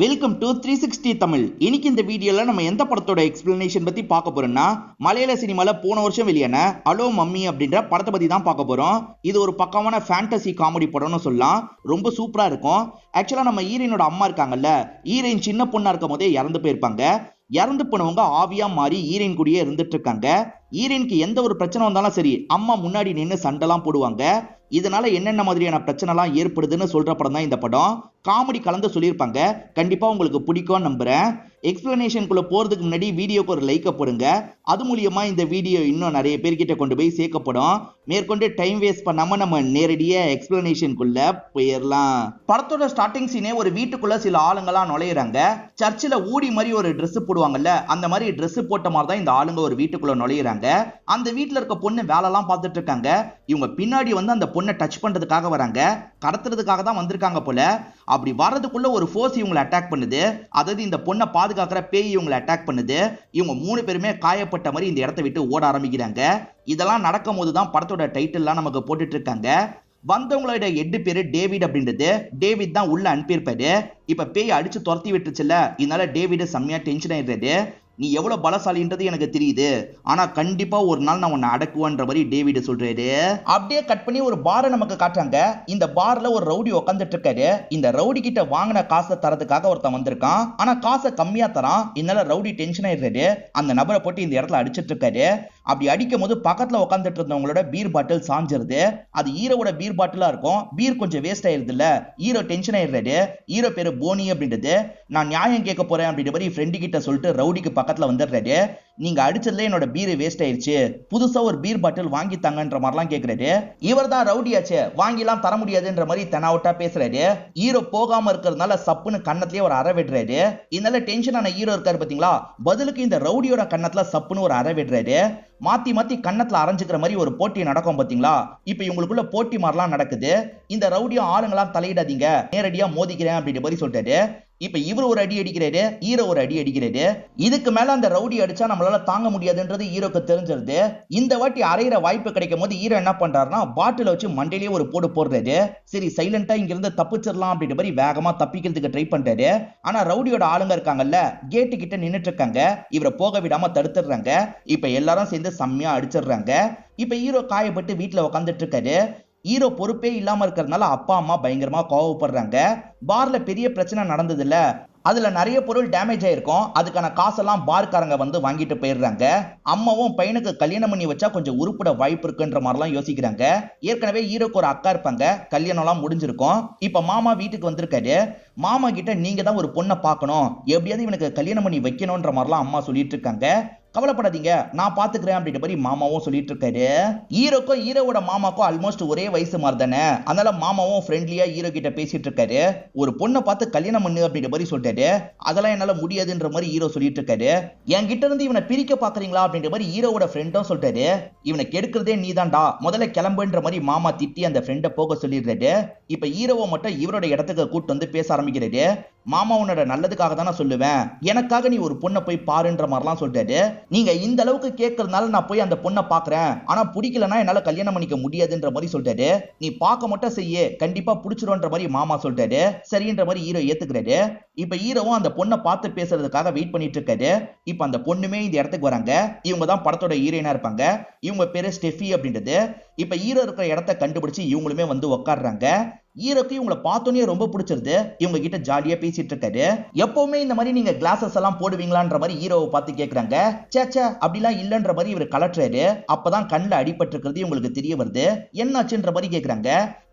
Welcome to 360 Tamil. இன்னைக்கு இந்த வீடியோல நம்ம எந்த படத்தோட எக்ஸ்பிளனேஷன் பத்தி பார்க்க போறோம்னா, மலையாள சினிமால போன வருஷம் வெளியான ஹலோ மம்மி அப்படின்ற படத்தை பத்தி தான் பார்க்க போறோம். இது ஒரு பக்கமான ஃபேண்டசி காமெடி படம்னு சொல்லலாம். ரொம்ப சூப்பரா இருக்கும். ஆக்சுவலா நம்ம ஹீரோயினோட அம்மா இருக்காங்கல்ல, ஹீரோயின் சின்ன பொண்ணா இருக்கும் போதே இறந்து போயிருப்பாங்க. இறந்து போனவங்க ஆவியா மாறி ஹீரோயின் கூடயே இருந்துட்டு இருக்காங்க. ஹீரோயினுக்கு எந்த ஒரு பிரச்சனை வந்தாலும் சரி, அம்மா முன்னாடி நின்று சண்டைலாம் போடுவாங்க. இதனால என்னென்ன மாதிரியான பிரச்சனைலாம் ஏற்படுதுன்னு சொல்ற படம் தான் இந்த படம். காமெடி கலந்து சொல்லியிருப்பாங்க. கண்டிப்பா உங்களுக்கு பிடிக்கும் நம்புறேன். எக்ஸ்பிளனேஷனுக்குள்ள போறதுக்கு முன்னாடி வீடியோக்கு ஒரு லைக் போடுங்க. அது மூலியமா இந்த வீடியோ இன்னும் நிறைய பேர்கிட்ட கொண்டு போய் சேர்க்கப்படும். மேற்கொண்டு டைம் வேஸ்ட் பண்ணாம நம்ம நேரடியா எக்ஸ்பிளனேஷனுக்குள்ள போயிடலாம். படத்தோட ஸ்டார்டிங் சீனே ஒரு வீட்டுக்குள்ள சில ஆளுங்கெல்லாம் நுழையிறாங்க. சர்ச்சில் ஊடி மாதிரி ஒரு ட்ரெஸ் போடுவாங்கல்ல, அந்த மாதிரி ட்ரெஸ் போட்ட மாதிரி தான் இந்த ஆளுங்க ஒரு வீட்டுக்குள்ள நுழையிறாங்க. அந்த வீட்டுல இருக்க பொண்ணு வேலைலாம் பார்த்துட்டு இருக்காங்க. இவங்க பின்னாடி வந்து அந்த பொண்ணை டச் பண்றதுக்காக வராங்க. கடத்துறதுக்காக தான் வந்திருக்காங்க போல. அப்படி வர்றதுக்குள்ள ஒரு ஃபோர்ஸ் இவங்களை அட்டாக் பண்ணுது. அதாவது இந்த பொண்ணை பாதுகாக்கிற பேய் இவங்களை அட்டாக் பண்ணுது. இவங்க 3 பேருமே காயப்பட்ட மாதிரி இந்த இடத்தை விட்டு ஓட ஆரம்பிக்கிறாங்க. இதெல்லாம் நடக்கும் போதுதான் படத்தோட டைட்டில்லாம் நமக்கு போட்டுட்டு இருக்காங்க. வந்தவங்களோட 8 பேரு டேவிட் அப்படின்றது. டேவிட் தான் உள்ள அனுப்பியிருப்பாரு. இப்ப பேய் அடிச்சு துரத்தி விட்டுருச்சுல, இதனால டேவிட் செம்மையா டென்ஷன் ஆயிடுறாரு. நீ எவ்வளவு பலசாலின்றது எனக்கு தெரியுது, ஆனா கண்டிப்பா ஒரு நாள் நான் உன்னை அடக்குவேன்ற மாதிரி டேவிட் சொல்றாரு. அப்படியே கட் பண்ணி ஒரு பாரை நமக்கு காட்டுறாங்க. இந்த பார்ல ஒரு ரவுடி உட்காந்துட்டு இருக்காரு. இந்த ரவுடி கிட்ட வாங்கின காசை தரதுக்காக ஒருத்தன் வந்திருக்கான். ஆனா காசை கம்மியா தரான். இதனால ரவுடி டென்ஷன் ஆயிடுறாரு. அந்த நபரை போட்டு இந்த இடத்துல அடிச்சிட்டு இருக்காரு. அப்படி அடிக்கும் போது பக்கத்துல உட்காந்துட்டு இருந்தவங்களோட பீர் பாட்டில் சாஞ்சிருது. அது ஹீரோவோட பீர் பாட்டிலா இருக்கும். பீர் கொஞ்சம் வேஸ்ட் ஆயிருது இல்ல, ஹீரோ டென்ஷன் ஆயிடுறாரு. ஹீரோ பேரு போனி அப்படின்றது. நான் நியாயம் கேட்க போறேன் அப்படின்ற மாதிரி ஃப்ரெண்டு கிட்ட சொல்லிட்டு ரவுடிக்கு பக்கத்துல வந்துடுறாரு. நீங்க அடிச்சதுல என்னோட பீர் வேஸ்ட் ஆயிருச்சு, புதுசா ஒரு பீர் பாட்டில் வாங்கி தாங்கன்ற மாதிரிலாம் கேட்கிறாரு. இவர் தான் ரவுடியாச்சு, வாங்கிலாம் தர முடியாதுன்ற மாதிரி தெனாவட்டா பேசுறாரு. ஹீரோ போகாம இருக்கிறதுனால சப்புன்னு கண்ணத்திலேயே ஒரு அறை விடுறாரு. இதனால டென்ஷனான ஹீரோ இருக்காரு பாத்தீங்களா, பதிலுக்கு இந்த ரவுடியோட கண்ணத்துல சப்புன்னு ஒரு அறை விடுறாரு. மாத்தி மாத்தி கண்ணத்துல அரைஞ்சுக்கிற மாதிரி ஒரு போட்டி நடக்கும் பாத்தீங்களா. இப்ப இவங்களுக்குள்ள போட்டி மாதிரிலாம் நடக்குது. இந்த ரவுடியும் ஆளுங்களாம் தலையிடாதீங்க, நேரடியா மோதிக்கிறேன் அப்படின்ற மாதிரி சொல்றாரு. இப்ப இவர் ஒரு அடி அடிக்கிறாரு, ஹீரோ ஒரு அடி அடிக்கிறாரு. இதுக்கு மேல அந்த ரவுடி அடிச்சா நம்மளால தாங்க முடியாதுன்றது ஹீரோக்கு தெரிஞ்சிருது. இந்த வாட்டி அறையிற வாய்ப்பு கிடைக்கும் போது ஹீரோ என்ன பண்றாருன்னா, பாட்டில வச்சு மண்டையிலேயே ஒரு போடு போடுறாரு. சரி சைலண்டா இங்க இருந்து தப்பிச்சிடலாம் அப்படின்ற மாதிரி வேகமா தப்பிக்கிறதுக்கு ட்ரை பண்றாரு. ஆனா ரவுடியோட ஆளுங்க இருக்காங்கல்ல, கேட்டு கிட்ட நின்னுட்டு இருக்காங்க. இவரை போக விடாம தடுத்துடுறாங்க. இப்ப எல்லாரும் சேர்ந்து செம்மையா அடிச்சிடுறாங்க. இப்ப ஹீரோ காயப்பட்டு வீட்டுல உட்காந்துட்டு இருக்காரு. ஹீரோ பொறுப்பே இல்லாம இருக்கிறதுனால அப்பா அம்மா பயங்கரமா கோவப்படுறாங்க. பார்ல பெரிய பிரச்சனை நடந்தது இல்ல, அதுல நிறைய பொருள் டேமேஜ் ஆயிருக்கும். அதுக்கான காசெல்லாம் பார்க்காரங்க வந்து வாங்கிட்டு போயிடுறாங்க. அம்மாவும் பையனுக்கு கல்யாணம் பண்ணி வச்சா கொஞ்சம் உருப்பட வாய்ப்பு இருக்குன்ற மாதிரிலாம் யோசிக்கிறாங்க. ஏற்கனவே ஹீரோக்கு ஒரு அக்கா இருப்பாங்க, கல்யாணம் எல்லாம் முடிஞ்சிருக்கும். இப்ப மாமா வீட்டுக்கு வந்திருக்காரு. மாமா கிட்ட நீங்க தான் ஒரு பொண்ணை பார்க்கணும், எப்படியாவது இவனுக்கு கல்யாணம் பண்ணி வைக்கணும்ன்ற மாதிரிலாம் அம்மா சொல்லிட்டு இருக்காங்க. கவலைப்படாதீங்க, நான் பாத்துக்கிறேன் அப்படின்ற மாதிரி மாமாவும் சொல்லிட்டு இருக்காரு. ஹீரோக்கும் ஹீரோவோட மாமாக்கும் ஆல்மோஸ்ட் ஒரே வயசு மாதிரி தானே, அதனால மாமாவும் ஃப்ரெண்ட்லியா ஹீரோ கிட்ட பேசிட்டு இருக்காரு. ஒரு பொண்ணை பார்த்து கல்யாணம் பண்ணு அப்படின்ற மாதிரி சொல்றாரு. அதெல்லாம் என்னால முடியாதுன்ற மாதிரி ஹீரோ சொல்லிட்டு இருக்காரு. என்கிட்ட இருந்து இவனை பிரிக்க பாக்குறீங்களா அப்படின்ற மாதிரி ஹீரோவோட ஃப்ரெண்டும் சொல்றாரு. இவனை கெடுக்கிறதே நீதான்டா, முதல்ல கிளம்புன்ற மாதிரி மாமா திட்டி அந்த ஃப்ரெண்டை போக சொல்லிடுறாரு. இப்ப ஹீரோவை மட்டும் இவரோட இடத்துக்கு கூட்டு வந்து பேச ஆரம்பிக்கிறாரு. மாமா உன்னோட நல்லதுக்காக தானே சொல்லுவேன், எனக்காக நீ ஒரு பொண்ணை போய் பாருன்ற மாதிரிலாம் சொல்றாரு. நீங்க இந்த அளவுக்கு கேட்கறதுனால நான் போய் அந்த பொண்ணை பாக்குறேன், ஆனா பிடிக்கலன்னா என்னால கல்யாணம் பண்ணிக்க முடியாதுன்ற மாதிரி சொல்றாரு. நீ பார்க்க மட்டும் செய்ய, கண்டிப்பா பிடிச்சிருன்ற மாதிரி மாமா சொல்றாரு. சரின்ற மாதிரி ஹீரோ ஏத்துக்கிறாரு. இப்ப ஹீரோவும் அந்த பொண்ணை பார்த்து பேசுறதுக்காக வெயிட் பண்ணிட்டு இருக்காரு. இப்ப அந்த பொண்ணுமே இந்த இடத்துக்கு வராங்க. இவங்க தான் படத்தோட ஹீரோயினா இருப்பாங்க. இவங்க பேரு ஸ்டெஃபி அப்படின்றது. இப்ப ஹீரோ இருக்கிற இடத்தை கண்டுபிடிச்சு இவங்களுமே வந்து உட்காடுறாங்க. ஹீரோக்கு இவங்களை பார்த்தோன்னே ரொம்ப பிடிச்சிருது. இவங்க கிட்ட ஜாலியா பேசிட்டு இருக்காரு. எப்பவுமே இந்த மாதிரி நீங்க கிளாஸஸ் எல்லாம் போடுவீங்களான்ற மாதிரி ஹீரோவை பார்த்து கேக்குறாங்க. சேச்சே அப்படிலாம் இல்லன்ற மாதிரி இவர் கலட்டுறாரு. அப்பதான் கண்ணுல அடிபட்டு இருக்கிறது இவங்களுக்கு தெரிய வருது. என்னாச்சுன்ற மாதிரி கேக்குறாங்க.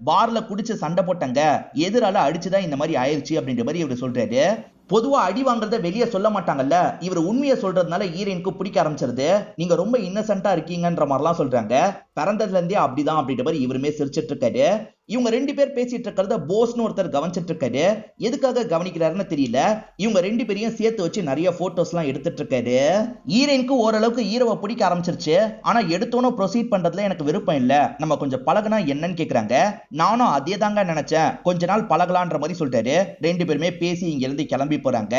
பார்ல குடிச்சு சண்டை போட்டாங்க, எதிரால அடிச்சுதான் இந்த மாதிரி ஆயிடுச்சு அப்படின்ற மாதிரி இவர் சொல்றாரு. பொதுவா அடி வாங்குறத வெளியே சொல்ல மாட்டாங்கல்ல, இவர் உண்மையை சொல்றதுனால ஹீரோயினுக்கு பிடிக்க ஆரம்பிச்சிருது. நீங்க ரொம்ப இன்னசென்ட்டா இருக்கீங்கன்ற மாதிரிலாம் சொல்றாங்க. பிறந்ததுல இருந்தே அப்படிதான் அப்படின்ற மாதிரி இவருமே சிரிச்சிட்டு இருக்காரு. இவங்க 2 பேர் பேசிட்டு இருக்கிறத போஸ்னு ஒருத்தர் கவனிச்சிட்டு இருக்காரு. எதுக்காக கவனிக்கிறாருன்னு தெரியல. இவங்க 2 பேரையும் சேர்த்து வச்சு நிறைய போட்டோஸ் எல்லாம் எடுத்துட்டு இருக்காரு. ஹீரோயினுக்கு ஓரளவுக்கு ஹீரோவை பிடிக்க ஆரம்பிச்சிருச்சு. ஆனா எடுத்தோன்னு ப்ரொசீட் பண்றதுல எனக்கு விருப்பம் இல்ல, நம்ம கொஞ்சம் பழகுனா என்னன்னு கேக்குறாங்க. நானும் அதே தாங்க நினைச்சேன், கொஞ்ச நாள் பழகலான்ற மாதிரி சொல்றாரு. 2 பேருமே பேசி இங்க இருந்து கிளம்பி போறாங்க.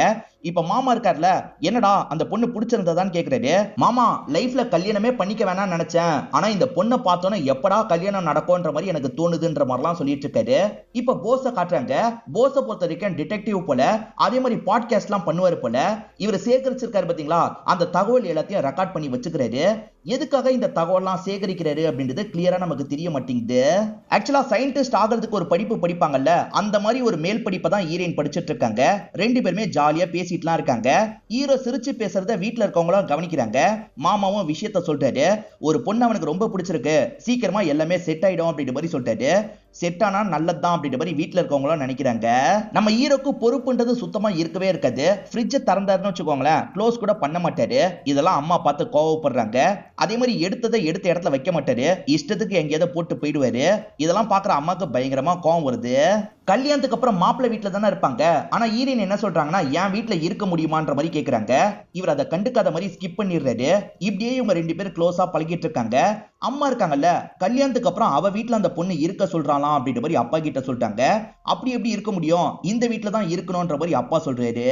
இப்ப மாமா இருக்காருல, என்னடா அந்த பொண்ணு பிடிச்சிருந்ததான்னு கேக்குறாரு. மாமா லைஃப்ல கல்யாணமே பண்ணிக்க வேணாம்னு நினைச்சேன், ஆனா இந்த பொண்ணை பார்த்தோன்னே எப்படா கல்யாணம் நடக்கும்ன்ற மாதிரி எனக்கு தோணுதுன்ற மாதிரி மாதிரிலாம் சொல்லிட்டு இருக்காரு. இப்ப போஸ காட்டுறாங்க. போஸ பொறுத்த வரைக்கும் டிடெக்டிவ் போல, அதே மாதிரி பாட்காஸ்ட்லாம் பண்ணுவாரு போல. இவர் சேகரிச்சிருக்காரு பாத்தீங்களா, அந்த தகவல் எல்லாத்தையும் ரெக்கார்ட் பண்ணி வச்சுக்கிறாரு. எதுக்காக இந்த தகவல்லாம் சேகரிக்கிறாரு அப்படின்றது கிளியரா நமக்கு தெரிய மாட்டேங்குது. ஆக்சுவலா சயின்டிஸ்ட் ஆகிறதுக்கு ஒரு படிப்பு படிப்பாங்கல்ல, அந்த மாதிரி ஒரு மேல் படிப்பை தான் ஹீரோயின் படிச்சிட்டு இருக்காங்க. ரெண்டு பேருமே ஜாலியா பேசிட்டுலாம் இருக்காங்க. ஹீரோ சிரிச்சு பேசுறத வீட்டுல இருக்கவங்களும் கவனிக்கிறாங்க. மாமாவும் விஷயத்த சொல்றாரு. ஒரு பொண்ணு அவனுக்கு ரொம்ப பிடிச்சிருக்கு, சீக்கிரமா எல்லாமே செட் ஆயிடும் அப்படின்ற மாதிரி சொல்றாரு. செட் ஆனா நல்லதுதான் அப்படின்ற மாதிரி வீட்டுல இருக்கவங்களும் நினைக்கிறாங்க. நம்ம ஹீரோக்கு பொறுப்புன்றது சுத்தமா இருக்கவே இருக்காது. ஃப்ரிட்ஜை திறந்தாருன்னு வச்சுக்கோங்களேன், க்ளோஸ் கூட பண்ண மாட்டாரு. இதெல்லாம் அம்மா பார்த்து கோவப்படுறாங்க. அதே மாதிரி எடுத்ததை எடுத்த இடத்துல வைக்க மாட்டாரு. இஷ்டத்துக்கு எங்கேயாவது போட்டு போயிடுவாரு. இதெல்லாம் பாக்குற அம்மாக்கு பயங்கரமா கோவம் வருது. கல்யாணத்துக்கு அப்புறம் மாப்பிள்ளை வீட்டுல தானே இருப்பாங்க. ஆனா ஹீரோயின் என்ன சொல்றாங்கன்னா, என் வீட்டுல இருக்க முடியுமான்ற மாதிரி கேக்குறாங்க. இவர் அதை கண்டுக்காத மாதிரி ஸ்கிப் பண்ணிடுறாரு. இப்படியே இவங்க ரெண்டு பேரும் க்ளோஸா பழகிட்டு இருக்காங்க. அம்மா இருக்காங்கல்ல, கல்யாணத்துக்கு அப்புறம் அவ வீட்டுல அந்த பொண்ணு இருக்க சொல்றாளாம் அப்படின்ற மாதிரி அப்பா கிட்ட சொல்லிட்டாங்க. அப்படி எப்படி இருக்க முடியும், இந்த வீட்டுல தான் இருக்கணும்ன்ற மாதிரி அப்பா சொல்றாரு.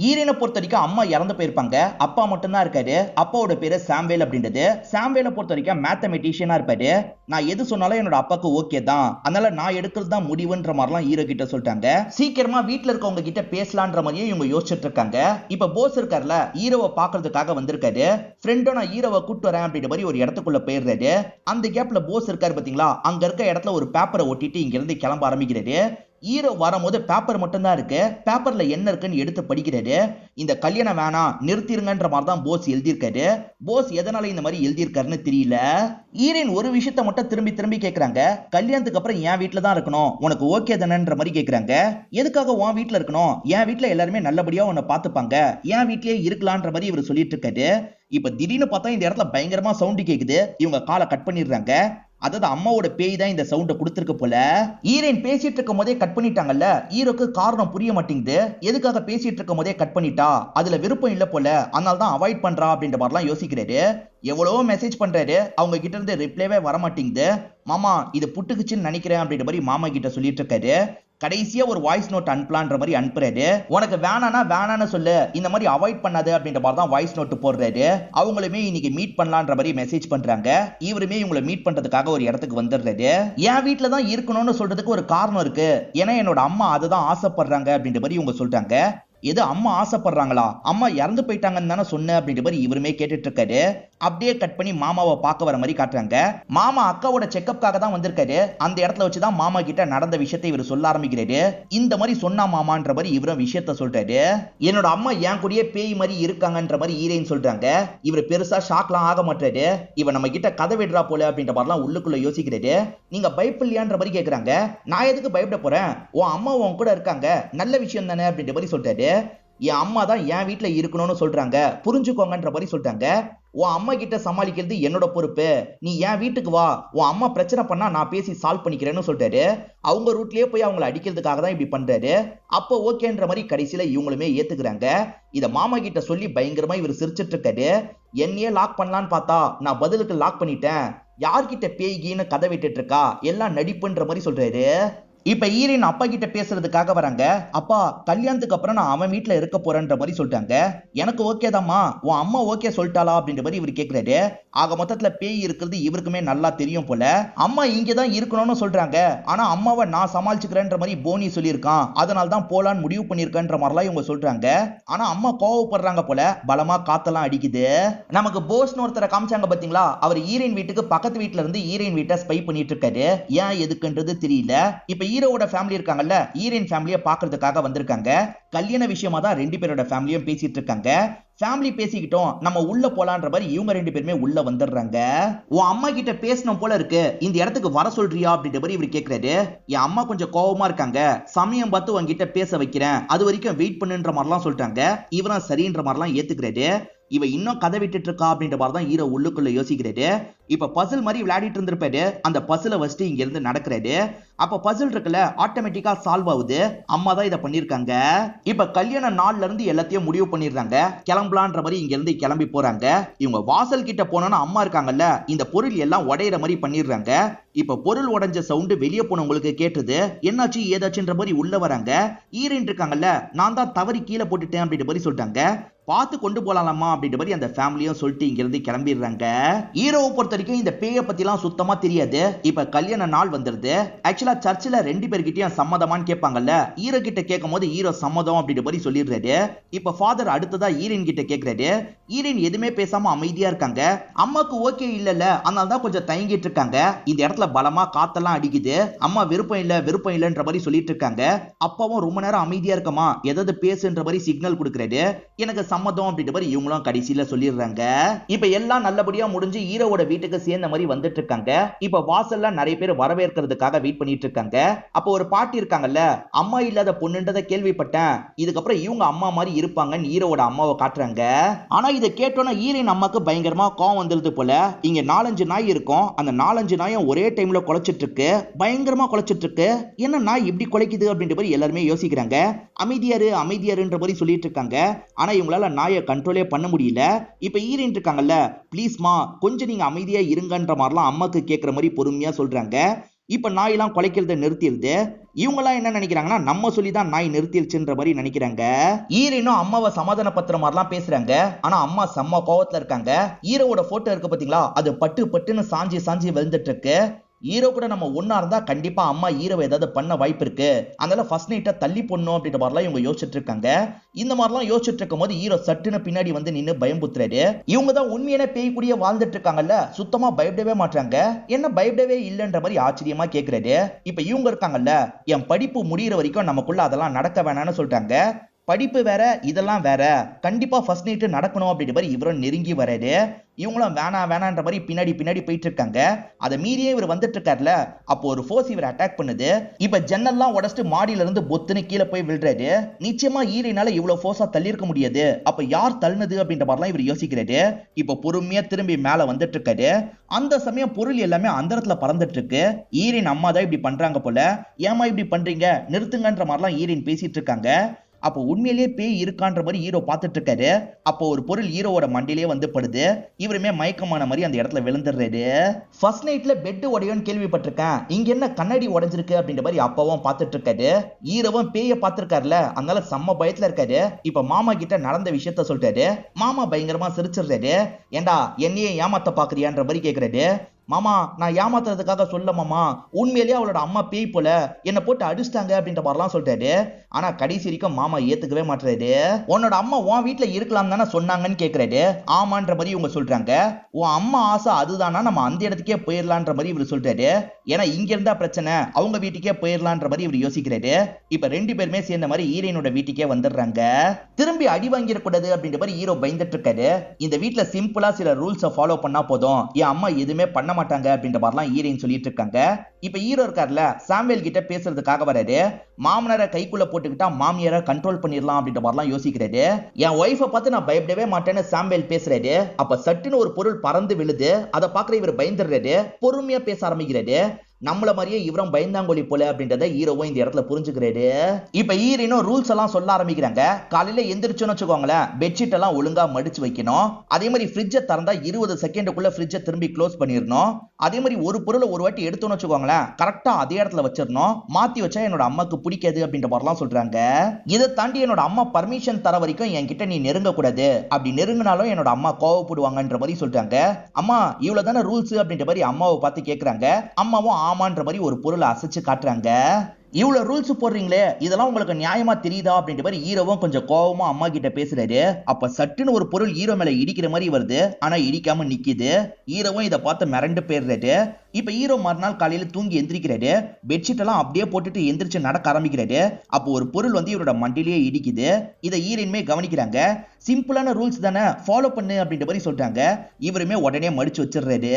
ஹீரோயினை பொறுத்த வரைக்கும் அம்மா இறந்து போயிருப்பாங்க, அப்பா மட்டும் தான் இருக்காரு. அப்பாவோட பேரு சாம்வேல் அப்படின்றது. சாம்வேலை பொறுத்த வரைக்கும் மேத்தமெட்டிஷியனா இருப்பாரு. நான் எது சொன்னாலும் என்னோட அப்பாக்கு ஓகே தான், அதனால நான் எடுக்கிறது தான் முடிவுன்ற மாதிரிலாம் ஹீரோ கிட்ட சொல்லிட்டாங்க. சீக்கிரமா வீட்டுல இருக்கவங்க கிட்ட பேசலான்ற மாதிரியும் இவங்க யோசிச்சுட்டு இருக்காங்க. இப்ப போஸ் இருக்காருல, ஹீரோவை பாக்குறதுக்காக வந்திருக்காரு. ஃப்ரெண்டோ நான் ஹீரோவை கூட்டு வரேன் அப்படின்ற மாதிரி ஒரு இடத்துக்குள்ள போயிடுறாரு. அந்த கேப்ல போஸ் இருக்காரு பாத்தீங்களா, அங்க இருக்க இடத்துல ஒரு பேப்பரை ஒட்டிட்டு இங்க இருந்து கிளம்ப ஆரம்பிக்கிறாரு. ஹீரோ வரும்போது பேப்பர் மட்டும் தான் இருக்கு. பேப்பர்ல என்ன இருக்குன்னு எடுத்து படிக்கிறாரு. இந்த கல்யாணம் வேணாம் நிறுத்திருங்கன்ற மாதிரி தான் போஸ் எழுதியிருக்காரு. போஸ் எதனால இந்த மாதிரி எழுதியிருக்காருன்னு தெரியல. ஹீரோயின் ஒரு விஷயத்த மட்டும் திரும்பி திரும்பி கேக்குறாங்க. கல்யாணத்துக்கு அப்புறம் என் வீட்டுல தான் இருக்கணும், உனக்கு ஓகே தானேன்ற மாதிரி கேக்குறாங்க. எதுக்காக உன் வீட்டுல இருக்கணும், என் வீட்டுல எல்லாருமே நல்லபடியா உன்னை பாத்துப்பாங்க, என் வீட்லயே இருக்கலான்ற மாதிரி இவர் சொல்லிட்டு இருக்காரு. இப்ப திடீர்னு பார்த்தா இந்த இடத்துல பயங்கரமா சவுண்ட் கேக்குது. இவங்க காலை கட் பண்ணிடுறாங்க. அதாவது அம்மாவோட பேய் தான் இந்த சவுண்ட கொடுத்திருக்கு போல. ஹீரோயின் பேசிட்டு இருக்கும் போதே கட் பண்ணிட்டாங்கல்ல. ஹீரோக்கு காரணம் புரிய மாட்டேங்குது. எதுக்காக பேசிட்டு இருக்கும் போதே கட் பண்ணிட்டா, அதுல விருப்பம் இல்ல போல, அதனால தான் அவாய்ட் பண்றா அப்படின்ற மாதிரிலாம் யோசிக்கிறாரு. எவ்வளவோ மெசேஜ் பண்றாரு, அவங்க கிட்ட இருந்து ரிப்ளைவே வர மாட்டேங்குது. மாமா இது புட்டுக்குச்சுன்னு நினைக்கிறேன் அப்படின்ற மாதிரி மாமா கிட்ட சொல்லிட்டு இருக்காரு. கடைசியா ஒரு வாய்ஸ் நோட் அனுப்பலான்ற மாதிரி அனுப்புறாரு. உனக்கு வேணானா வேணான்னு சொல்லு, இந்த மாதிரி அவாய்ட் பண்ணாது அப்படின்ற மாதிரி தான் வாய்ஸ் நோட் போடுறாரு. அவங்களுமே இன்னைக்கு மீட் பண்ணலான்ற மாதிரி மெசேஜ் பண்றாங்க. இவருமே இவங்களை மீட் பண்றதுக்காக ஒரு இடத்துக்கு வந்துடுறாரு. என் வீட்டுல தான் இருக்கணும்னு சொல்றதுக்கு ஒரு காரணம் இருக்கு, ஏன்னா என்னோட அம்மா அதை தான் ஆசைப்படுறாங்க அப்படின்ற மாதிரி இவங்க சொல்றாங்க. எது அம்மா ஆசைப்படுறாங்களா, அம்மா இறந்து போயிட்டாங்கன்னு தானே சொன்ன அப்படின்ற மாதிரி இவருமே கேட்டுட்டு இருக்காரு. அப்படியே கட் பண்ணி மாமாவை பார்க்க வர மாதிரி காட்டுறாங்க. மாமா அக்காவோட செக்கப்காக தான் வந்திருக்காரு. அந்த இடத்துல வச்சுதான் மாமா கிட்ட நடந்த விஷயத்தை இவர் சொல்ல ஆரம்பிக்கிறாரு. இந்த மாதிரி சொன்னா மாமான்ற மாதிரி இவரும் விஷயத்த சொல்றாரு. என்னோட அம்மா என் கூடயே பேய் மாதிரி இருக்காங்கன்ற மாதிரி ஹீரோயின் சொல்றாங்க. இவர் பெருசா ஷாக்லாம் ஆக மாட்டாரு. இவன் நம்ம கிட்ட கதை விடுறா போல அப்படின்ற மாதிரிலாம் உள்ளுக்குள்ள யோசிக்கிறாரு. நீங்க பயப்படலையான்ற மாதிரி கேக்குறாங்க. நான் எதுக்கு பயப்பட போறேன், உன் அம்மா உன் கூட இருக்காங்க, நல்ல விஷயம் தானே அப்படின்ற மாதிரி சொல்றாரு. என் அம்மா தான் என் வீட்டுல இருக்கணும்னு சொல்றாங்க, புரிஞ்சுக்கோங்கன்ற மாதிரி சொல்றாங்க. உன் அம்மா கிட்ட சமாளிக்கிறது என்னோட பொறுப்பு, நீ என் வீட்டுக்கு வா, உன் அம்மா பிரச்சனை பண்ணா நான் பேசி சால்வ் பண்ணிக்கிறேன்னு சொல்றாரு. அவங்க ரூட்லயே போய் அவங்களை அடிக்கிறதுக்காக தான் இப்படி பண்றாரு. அப்போ ஓகேன்ற மாதிரி கடைசியில இவங்களுமே ஏத்துக்கிறாங்க. இத மாமா கிட்ட சொல்லி பயங்கரமா இவர் சிரிச்சிட்டு இருக்காரு. என்னையே லாக் பண்ணலான்னு பார்த்தா நான் பதிலுக்கு லாக் பண்ணிட்டேன், யார்கிட்ட பேய்கின்னு கதை விட்டுட்டு இருக்கா, எல்லாம் நடிப்புன்ற மாதிரி சொல்றாரு. இப்ப ஹீரோயின் அப்பா கிட்ட பேசுறதுக்காக வராங்க. அப்பா கல்யாணத்துக்கு அப்புறம் நான் அவன் வீட்டுல இருக்க போறேன்ற மாதிரி சொல்லிட்டாங்க. எனக்கு ஓகே தாம்மா, உன் அம்மா ஓகே சொல்லிட்டாளா அப்படின்ற மாதிரி இவர் கேக்குறாரு. ஆக மொத்தத்துல பேய் இருக்கிறது இவருக்குமே நல்லா தெரியும் போல. அம்மா இங்கதான் இருக்கணும்னு சொல்றாங்க, ஆனா அம்மாவை நான் சமாளிச்சுக்கிறேன்ற மாதிரி போனி சொல்லியிருக்கான், அதனால தான் போலான்னு முடிவு பண்ணிருக்கன்ற மாதிரிலாம் இவங்க சொல்றாங்க. ஆனா அம்மா கோவப்படுறாங்க போல, பலமா காத்தெல்லாம் அடிக்குது. நமக்கு போஸ்னு ஒருத்தரை காமிச்சாங்க பாத்தீங்களா, அவர் ஹீரோயின் வீட்டுக்கு பக்கத்து வீட்டுல இருந்து ஹீரோயின் வீட்டை ஸ்பை பண்ணிட்டு இருக்காரு. ஏன் எதுக்குன்றது தெரியல. இப்ப ஹீரோவோட ஃபேமிலி இருக்காங்கல்ல, ஹீரோயின் ஃபேமிலியை பாக்குறதுக்காக வந்திருக்காங்க. கல்யாண விஷயமா தான் ரெண்டு பேரோட ஃபேமிலியும் பேசிட்டு இருக்காங்க. ஃபேமிலி பேசிக்கிட்டோம், நம்ம உள்ள போலான்ற மாதிரி இவங்க ரெண்டு பேருமே உள்ள வந்துடுறாங்க. உன் அம்மா கிட்ட பேசணும் போல இருக்கு, இந்த இடத்துக்கு வர சொல்றியா அப்படின்ற மாதிரி இவர் கேக்குறாரு. என் அம்மா கொஞ்சம் கோவமா இருக்காங்க, சமயம் பார்த்து உங்ககிட்ட பேச வைக்கிறேன், அது வரைக்கும் வெயிட் பண்ணுன்ற மாதிரிலாம் சொல்லிட்டாங்க. இவரும் சரின்ற மாதிரிலாம் ஏத்துக்கிறாரு. இவ இன்னும் கதை விட்டுட்டு இருக்கா அப்படின்ற மாதிரி தான் ஹீரோ உள்ளுக்குள்ள யோசிக்கிறாரு. இப்ப பசில் மாதிரி விளையாடிட்டு இருந்திருப்பாரு, அந்த பசில வச்சுட்டு இங்க இருந்து நடக்கிறாரு. அப்ப பசில் இருக்குல்ல, ஆட்டோமேட்டிக்கா சால்வ் ஆகுது. அம்மா தான் இதை பண்ணிருக்காங்க. இப்ப கல்யாண நாள்ல இருந்து எல்லாத்தையும் முடிவு பண்ணிடுறாங்க. கிளம்பலான்ற மாதிரி இங்க இருந்து கிளம்பி போறாங்க. இவங்க வாசல் கிட்ட போனோம்னா அம்மா இருக்காங்கல்ல, இந்த பொருள் எல்லாம் உடையிற மாதிரி பண்ணிடுறாங்க. இப்ப பொருள் உடைஞ்ச சவுண்டு வெளியே போனவங்களுக்கு கேட்டது. என்னாச்சு ஏதாச்சுன்ற மாதிரி உள்ள வராங்க. ஹீரோயின் இருக்காங்கல்ல, நான் தான் தவறி கீழே போட்டுட்டேன் அப்படின்ற மாதிரி சொல்லிட்டாங்க. பார்த்து கொண்டு போலாமா அப்படின்ற மாதிரி அந்த ஃபேமிலியும் சொல்லிட்டு இங்க இருந்து கிளம்பிடுறாங்க. ஹீரோவை பொறுத்த வரைக்கும் இந்த பேயை பத்தி எல்லாம் சுத்தமா தெரியாது. இப்ப கல்யாண நாள் வந்துருது. ஆக்சுவலா சர்ச்சில் 2 பேர்கிட்டயும் சம்மதமான்னு கேட்பாங்கல்ல. ஹீரோ கிட்ட கேட்கும் போது ஹீரோ சம்மதம் அப்படின்ற மாதிரி சொல்லிடுறாரு. இப்ப ஃபாதர் அடுத்ததா ஹீரோயின் கிட்ட கேட்கிறாரு. ஹீரோயின் எதுவுமே பேசாம அமைதியா இருக்காங்க. அம்மாக்கு ஓகே இல்லல்ல, அதனால தான் கொஞ்சம் தயங்கிட்டு இருக்காங்க. இந்த இடத்துல பலமா காத்தெல்லாம் அடிக்குது. அம்மா விருப்பம் இல்லன்ற மாதிரி சொல்லிட்டு இருக்காங்க. அப்பாவும் ரொம்ப நேரம் அமைதியா இருக்கமா, ஏதாவது பேசுன்ற மாதிரி சிக்னல் கொடுக்கறாரு. எனக்கு சம்மதம் அப்படின்ற மாதிரி இவங்களும் கடைசியில சொல்லிடுறாங்க. இப்ப எல்லாம் நல்லபடியா முடிஞ்சு ஹீரோவோட வீட்டுக்கு சேர்ந்த மாதிரி வந்துட்டு இருக்காங்க. இப்ப வாசல்ல நிறைய பேர் வரவேற்கிறதுக்காக வெயிட் பண்ணிட்டு இருக்காங்க. அப்ப ஒரு பாட்டி இருக்காங்கல்ல, அம்மா இல்லாத பொண்ணுன்றத கேள்விப்பட்டேன், இதுக்கப்புறம் இவங்க அம்மா மாதிரி இருப்பாங்கன்னு ஹீரோவோட அம்மாவை காட்டுறாங்க. ஆனா இதை கேட்டோன்னா ஹீரோயின் அம்மாக்கு பயங்கரமா கோவம் வந்துருது போல. இங்க 4-5 நாய் இருக்கும். அந்த 4-5 நாயும் ஒரே டைம்ல குலைச்சிட்டு இருக்கு. பயங்கரமா குலைச்சிட்டு இருக்கு. என்ன நாய் இப்படி குலைக்குது அப்படின்ற மாதிரி எல்லாருமே யோசிக்கிறாங்க. அமைதியாருன்ற மாதிரி சொல்லிட்டு இருக்காங்க. ஆனா இவங்களால நாயை கண்ட்ரோலே பண்ண முடியல. இப்ப ஹீரோயின் இருக்காங்கல்ல, ப்ளீஸ்மா கொஞ்சம் நீங்க அமைதியா இருங்கன்ற மாதிரிலாம் அம்மாக்கு கேட்கிற மாதிரி பொறுமையா சொல்றாங்க. இப்ப நாயெல்லாம் குலைக்கிறத நிறுத்திடுது. இவங்கெல்லாம் என்ன நினைக்கிறாங்கன்னா, நம்ம சொல்லிதான் நாய் நிறுத்திடுச்சுன்ற மாதிரி நினைக்கிறாங்க. ஹீரோயினும் அம்மாவை சமாதானப்படுத்துற மாதிரிலாம் பேசுறாங்க. ஆனா அம்மா செம்ம கோவத்துல இருக்காங்க. ஹீரோவோட போட்டோ இருக்கு பாத்தீங்களா, அது பட்டுன்னு சாஞ்சி விழுந்துட்டு இருக்கு. ஹீரோ கூட நம்ம ஒன்னா இருந்தா கண்டிப்பா அம்மா ஹீரோவை ஏதாவது பண்ண வாய்ப்பு இருக்கு. அதனால ஃபர்ஸ்ட் நைட்டை தள்ளி போடணும் அப்படின்ற மாதிரிலாம் இவங்க யோசிச்சுட்டு இருக்காங்க. இந்த மாதிரிலாம் யோசிச்சுட்டு இருக்கும் போது ஹீரோ சட்டுன்னு பின்னாடி வந்து நின்று பயம்புத்துறாரு. இவங்க தான் உண்மையான பேய் கூடிய வாழ்ந்துட்டு இருக்காங்கல்ல, சுத்தமா பயப்படவே மாட்டாங்க. என்ன பயப்படவே இல்லைன்ற மாதிரி ஆச்சரியமா கேட்கிறாரு. இப்ப இவங்க இருக்காங்கல்ல, என் படிப்பு முடிகிற வரைக்கும் நமக்குள்ள அதெல்லாம் நடக்க வேணாம்னு சொல்றாங்க. படிப்பு வேற, இதெல்லாம் வேற, கண்டிப்பா ஃபர்ஸ்ட் நைட் நடக்கணும் அப்படின்ற மாதிரி இவரும் நெருங்கி வராரு. இவங்களும் வேணான்ற மாதிரி பின்னாடி போயிட்டு இருக்காங்க. அதை மீறியே இவர் வந்துட்டு இருக்காருல, அப்போ ஒரு ஃபோர்ஸ் இவர் அட்டாக் பண்ணுது. இப்ப ஜன்னல்லாம் உடச்சிட்டு மாடியில இருந்து பொத்துன்னு கீழே போய் விழுறாரு. நிச்சயமா ஹீரோயினால இவ்வளவு ஃபோர்ஸா தள்ளி இருக்க முடியாது. அப்ப யார் தள்ளுனது அப்படின்ற மாதிரிலாம் இவர் யோசிக்கிறாரு. இப்ப பொறுமையா திரும்பி மேல வந்துட்டு இருக்காரு. அந்த சமயம் பொருள் எல்லாமே அந்த இடத்துல பறந்துட்டு இருக்கு. ஹீரோயின் அம்மா தான் இப்படி பண்றாங்க போல. ஏமா இப்படி பண்றீங்க, நிறுத்துங்கன்ற மாதிரிலாம் ஹீரோயின் பேசிட்டு இருக்காங்க. அப்போ உண்மையிலேயே பேய் இருக்கான்ற மாதிரி ஹீரோ பார்த்துட்டு இருக்காரு. அப்போ ஒரு பொருள் ஹீரோவோட மண்டியிலே வந்து படுது. இவருமே மயக்கமான மாதிரி அந்த இடத்துல விழுந்துடுறாரு. ஃபர்ஸ்ட் நைட்ல பெட் உடையோன்னு கேள்விப்பட்டிருக்கேன், இங்க என்ன கண்ணாடி உடைஞ்சிருக்கு அப்படின்ற மாதிரி அப்பாவும் பார்த்துட்டு இருக்காரு. ஹீரோவும் பேய பார்த்திருக்காருல, அதனால செம்ம பயத்துல இருக்காரு. இப்ப மாமா கிட்ட நடந்த விஷயத்த சொல்றாரு. மாமா பயங்கரமா சிரிச்சிடுறாரு. ஏண்டா என்னையே ஏமாத்த பாக்குறியான்ற மாதிரி கேக்குறாரு. மாமா நான் ஏமாத்துறதுக்காக சொல்ல மாமா, உண்மையிலேயே அவளோட அம்மா பேய் போல, என்னை போட்டு அடிச்சிட்டாங்க அப்படின்ற மாதிரிலாம் சொல்றாரு. ஆனா கடைசி வரைக்கும் மாமா ஏத்துக்கவே மாட்டாரு. உன்னோட அம்மா உன் வீட்டுல இருக்கலாம் தானே சொன்னாங்கன்னு கேக்குறாரு. ஆமான்ற மாதிரி இவங்க சொல்றாங்க. உன் அம்மா ஆசை அதுதானா, நம்ம அந்த இடத்துக்கே போயிடலான்ற மாதிரி இவர் சொல்றாரு. ஏன்னா இங்க இருந்தா பிரச்சனை, அவங்க வீட்டுக்கே போயிடலான்ற மாதிரி இவர் யோசிக்கிறாரு. இப்ப 2 பேருமே சேர்ந்த மாதிரி ஹீரோயினோட வீட்டுக்கே வந்துடுறாங்க. திரும்பி அடி வாங்கிடக்கூடாது அப்படின்ற மாதிரி ஹீரோ பயந்துட்டு இருக்காரு. இந்த வீட்டுல சிம்பிளா சில ரூல்ஸை ஃபாலோ பண்ணா போதும், என் அம்மா எதுவுமே பண்ண மாட்டாங்க அப்படின்ற மாதிரிலாம் ஹீரோயின் சொல்லிட்டு இருக்காங்க. இப்ப ஹீரோ இருக்கார்ல, சாமுவேல் கிட்ட பேசுறதுக்காக வராரு. மாமனாரை கைக்குள்ள போட்டுக்கிட்டா மாமியாரை கண்ட்ரோல் பண்ணிடலாம் அப்படின்ற மாதிரிலாம் யோசிக்கிறாரு. என் ஒய்ஃபை பார்த்து நான் பயப்படவே மாட்டேன்னு சாமுவேல் பேசுறாரு. அப்ப சட்டுன்னு ஒரு பொருள் பறந்து விழுது. அதை பார்க்குற இவர் பயந்துடுறாரு. பொறுமையா பேச ஆரம்பிக்கிறாரு. நம்மள மாதிரியே இவரும் பயந்தாங்கொழி போல அப்படின்றத ஹீரோவும் இந்த இடத்துல புரிஞ்சுக்கிறாரு. இப்ப ஹீரோயினும் ரூல்ஸ் எல்லாம் சொல்ல ஆரம்பிக்கிறாங்க. காலையில எந்திரிச்சோன்னு வச்சுக்கோங்களேன், பெட்ஷீட் எல்லாம் ஒழுங்கா மடிச்சு வைக்கணும். அதே மாதிரி ஃப்ரிட்ஜை திறந்தா 20 செகண்டுக்குள்ள ஃப்ரிட்ஜை திரும்பி க்ளோஸ் பண்ணிடணும். அதே மாதிரி ஒரு பொருளை ஒரு வாட்டி எடுத்தோன்னு வச்சுக்கோங்களேன், கரெக்டா அதே இடத்துல வச்சிடணும். மாத்தி வச்சா என்னோட அம்மாக்கு பிடிக்காது அப்படின்ற மாதிரிலாம் சொல்றாங்க. இதை தாண்டி என்னோட அம்மா பர்மிஷன் தர வரைக்கும் என்கிட்ட நீ நெருங்க கூடாது, அப்படி நெருங்கினாலும் என்னோட அம்மா கோவப்படுவாங்கன்ற மாதிரி சொல்றாங்க. அம்மா இவ்வளவுதானே ரூல்ஸ் அப்படின்ற மாதிரி அம்மாவை பார்த்து கேட்கறாங்க. அம்மாவும் ஆமான்ற மாதிரி ஒரு பொருளை அசைச்சு காட்டுறாங்க. இவ்வளவு ரூல்ஸ் போடுறீங்களே, இதெல்லாம் உங்களுக்கு நியாயமா தெரியுதா அப்படின்ற மாதிரி ஹீரோவும் கொஞ்சம் கோவமா அம்மா கிட்ட பேசுறாரு. அப்ப சட்டுன்னு ஒரு பொருள் ஹீரோ மேல இடிக்கிற மாதிரி வருது. ஆனா இடிக்காம நிக்குது. ஹீரோவும் இதை பார்த்து மிரண்டு போயிடுறாரு. இப்ப ஹீரோ மறுநாள் காலையில தூங்கி எந்திரிக்கிறாரு. பெட்ஷீட் எல்லாம் அப்படியே போட்டுட்டு எந்திரிச்சு நடக்க ஆரம்பிக்கிறாரு. அப்போ ஒரு பொருள் வந்து இவரோட மண்டிலேயே இடிக்குது. இதை ஹீரோயின்மே கவனிக்கிறாங்க. சிம்பிளான ரூல்ஸ் தானே, ஃபாலோ பண்ணு அப்படின்ற மாதிரி சொல்றாங்க. இவருமே உடனே மடிச்சு வச்சிடுறாரு.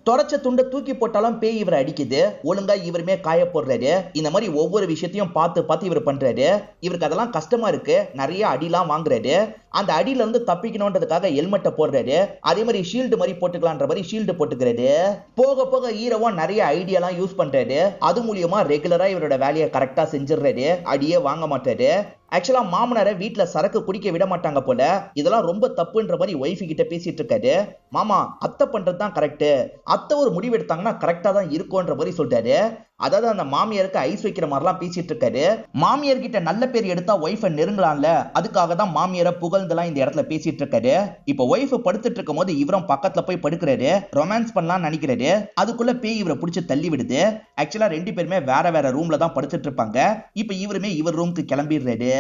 தொடச்ச துண்டை தூக்கி போட்டாலும் பேய் இவரை அடிக்குது. ஒழுங்கா இவருமே காய போடுறாரு. இந்த மாதிரி ஒவ்வொரு விஷயத்தையும் பார்த்து இவர் பண்றாரு. இவருக்கு அதெல்லாம் கஷ்டமா இருக்கு. நிறைய அடிலாம் வாங்குறாரு. அந்த அடியில இருந்து தப்பிக்கணும்ன்றதுக்காக ஹெல்மெட்டை போடுறாரு. அதே மாதிரி ஷீல்டு மாதிரி போட்டுக்கலான்ற மாதிரி ஷீல்டு போட்டுக்கிறாரு. போக ஹீரோவா நிறைய ஐடியாலாம் யூஸ் பண்றாரு. அது மூலியமா ரெகுலரா இவரோட வேலையை கரெக்டா செஞ்சிடறாரு. அடியே வாங்க மாட்டாரு. ஆக்சுவலா மாமனாரை வீட்டுல சரக்கு குடிக்க விட மாட்டாங்க போல, இதெல்லாம் ரொம்ப தப்புன்ற மாதிரி ஒய்ஃபு கிட்ட பேசிட்டு இருக்காரு. மாமா அத்தை பண்றதுதான் கரெக்ட், அத்தை ஒரு முடிவு எடுத்தாங்கன்னா கரெக்டா தான் இருக்கும்ன்ற மாதிரி சொல்றாரு. அதாவது அந்த மாமியாருக்கு ஐஸ் வைக்கிற மாதிரிலாம் பேசிட்டு இருக்காரு. மாமியார் கிட்ட நல்ல பேர் எடுத்தா ஒய்ஃபை நெருங்கலாம்ல, அதுக்காக தான் மாமியாரை புகழ்ந்துலாம் இந்த இடத்துல பேசிட்டு இருக்காரு. இப்ப ஒய்ஃப் படுத்துட்டு இருக்கும் போது இவரும் பக்கத்துல போய் படுக்கிறாரு, ரொமான்ஸ் பண்ணலாம் நினைக்கிறாரு. அதுக்குள்ள பேய் இவரை பிடிச்சி தள்ளி விடுது. ஆக்சுவலா ரெண்டு பேருமே வேற வேற ரூம்ல தான் படுத்துட்டு இருப்பாங்க. இப்ப இவருமே இவர் ரூமுக்கு கிளம்பிடுறாரு.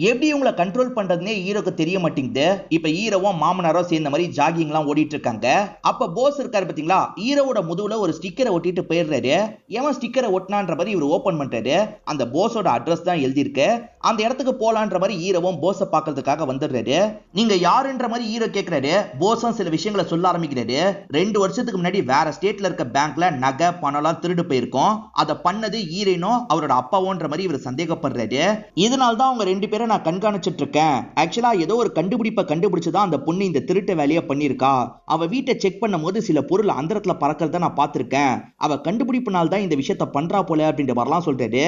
எப்படி இவங்களை கண்ட்ரோல் பண்றதுனே ஹீரோக்கு தெரிய மாட்டேங்குது. இப்ப ஹீரோவும் மாமனாரும் சேர்ந்த மாதிரி ஜாகிங் எல்லாம் ஓடிட்டு இருக்காங்க. அப்ப போஸ் இருக்காரு பாத்தீங்களா, ஹீரோவோட முதுகுல ஒரு ஸ்டிக்கரை ஒட்டிட்டு போயிடுறாரு. ஏன் ஸ்டிக்கரை ஒட்டினான்ற மாதிரி இவர் ஓபன் பண்றாரு. அந்த போஸோட அட்ரஸ் தான் எழுதி இருக்கு. அந்த இடத்துக்கு போலான்ற மாதிரி ஹீரோவும் போஸை பார்க்கிறதுக்காக வந்துடுறாரு. நீங்க யாருன்ற மாதிரி ஹீரோ கேட்கிறாரு. போஸும் சில விஷயங்களை சொல்ல ஆரம்பிக்கிறாரு. 2 வருஷத்துக்கு முன்னாடி வேற ஸ்டேட்ல இருக்க பேங்க்ல நகை பணம்லாம் திருடு போயிருக்கும், அதை பண்ணது ஹீரோனோ அவரோட அப்பாவோன்ற மாதிரி இவர் சந்தேகப்படுறாரு. இதனால தான் அவங்க 2 பேரை நான் கண்காணிச்சிட்டு இருக்கேன். ஆக்சுவலா ஏதோ ஒரு கண்டுபிடிப்பை கண்டுபிடிச்சுதான் அந்த பொண்ணு இந்த திருட்டு வேலையை பண்ணிருக்கா. அவ வீட்டை செக் பண்ணும் போது சில பொருள் அந்தரத்துல பறக்கிறத நான் பார்த்திருக்கேன். அவ கண்டுபிடிப்புனால தான் இந்த விஷயத்த பண்றா போல அப்படின்ற மாதிரிலாம் சொல்றாரு.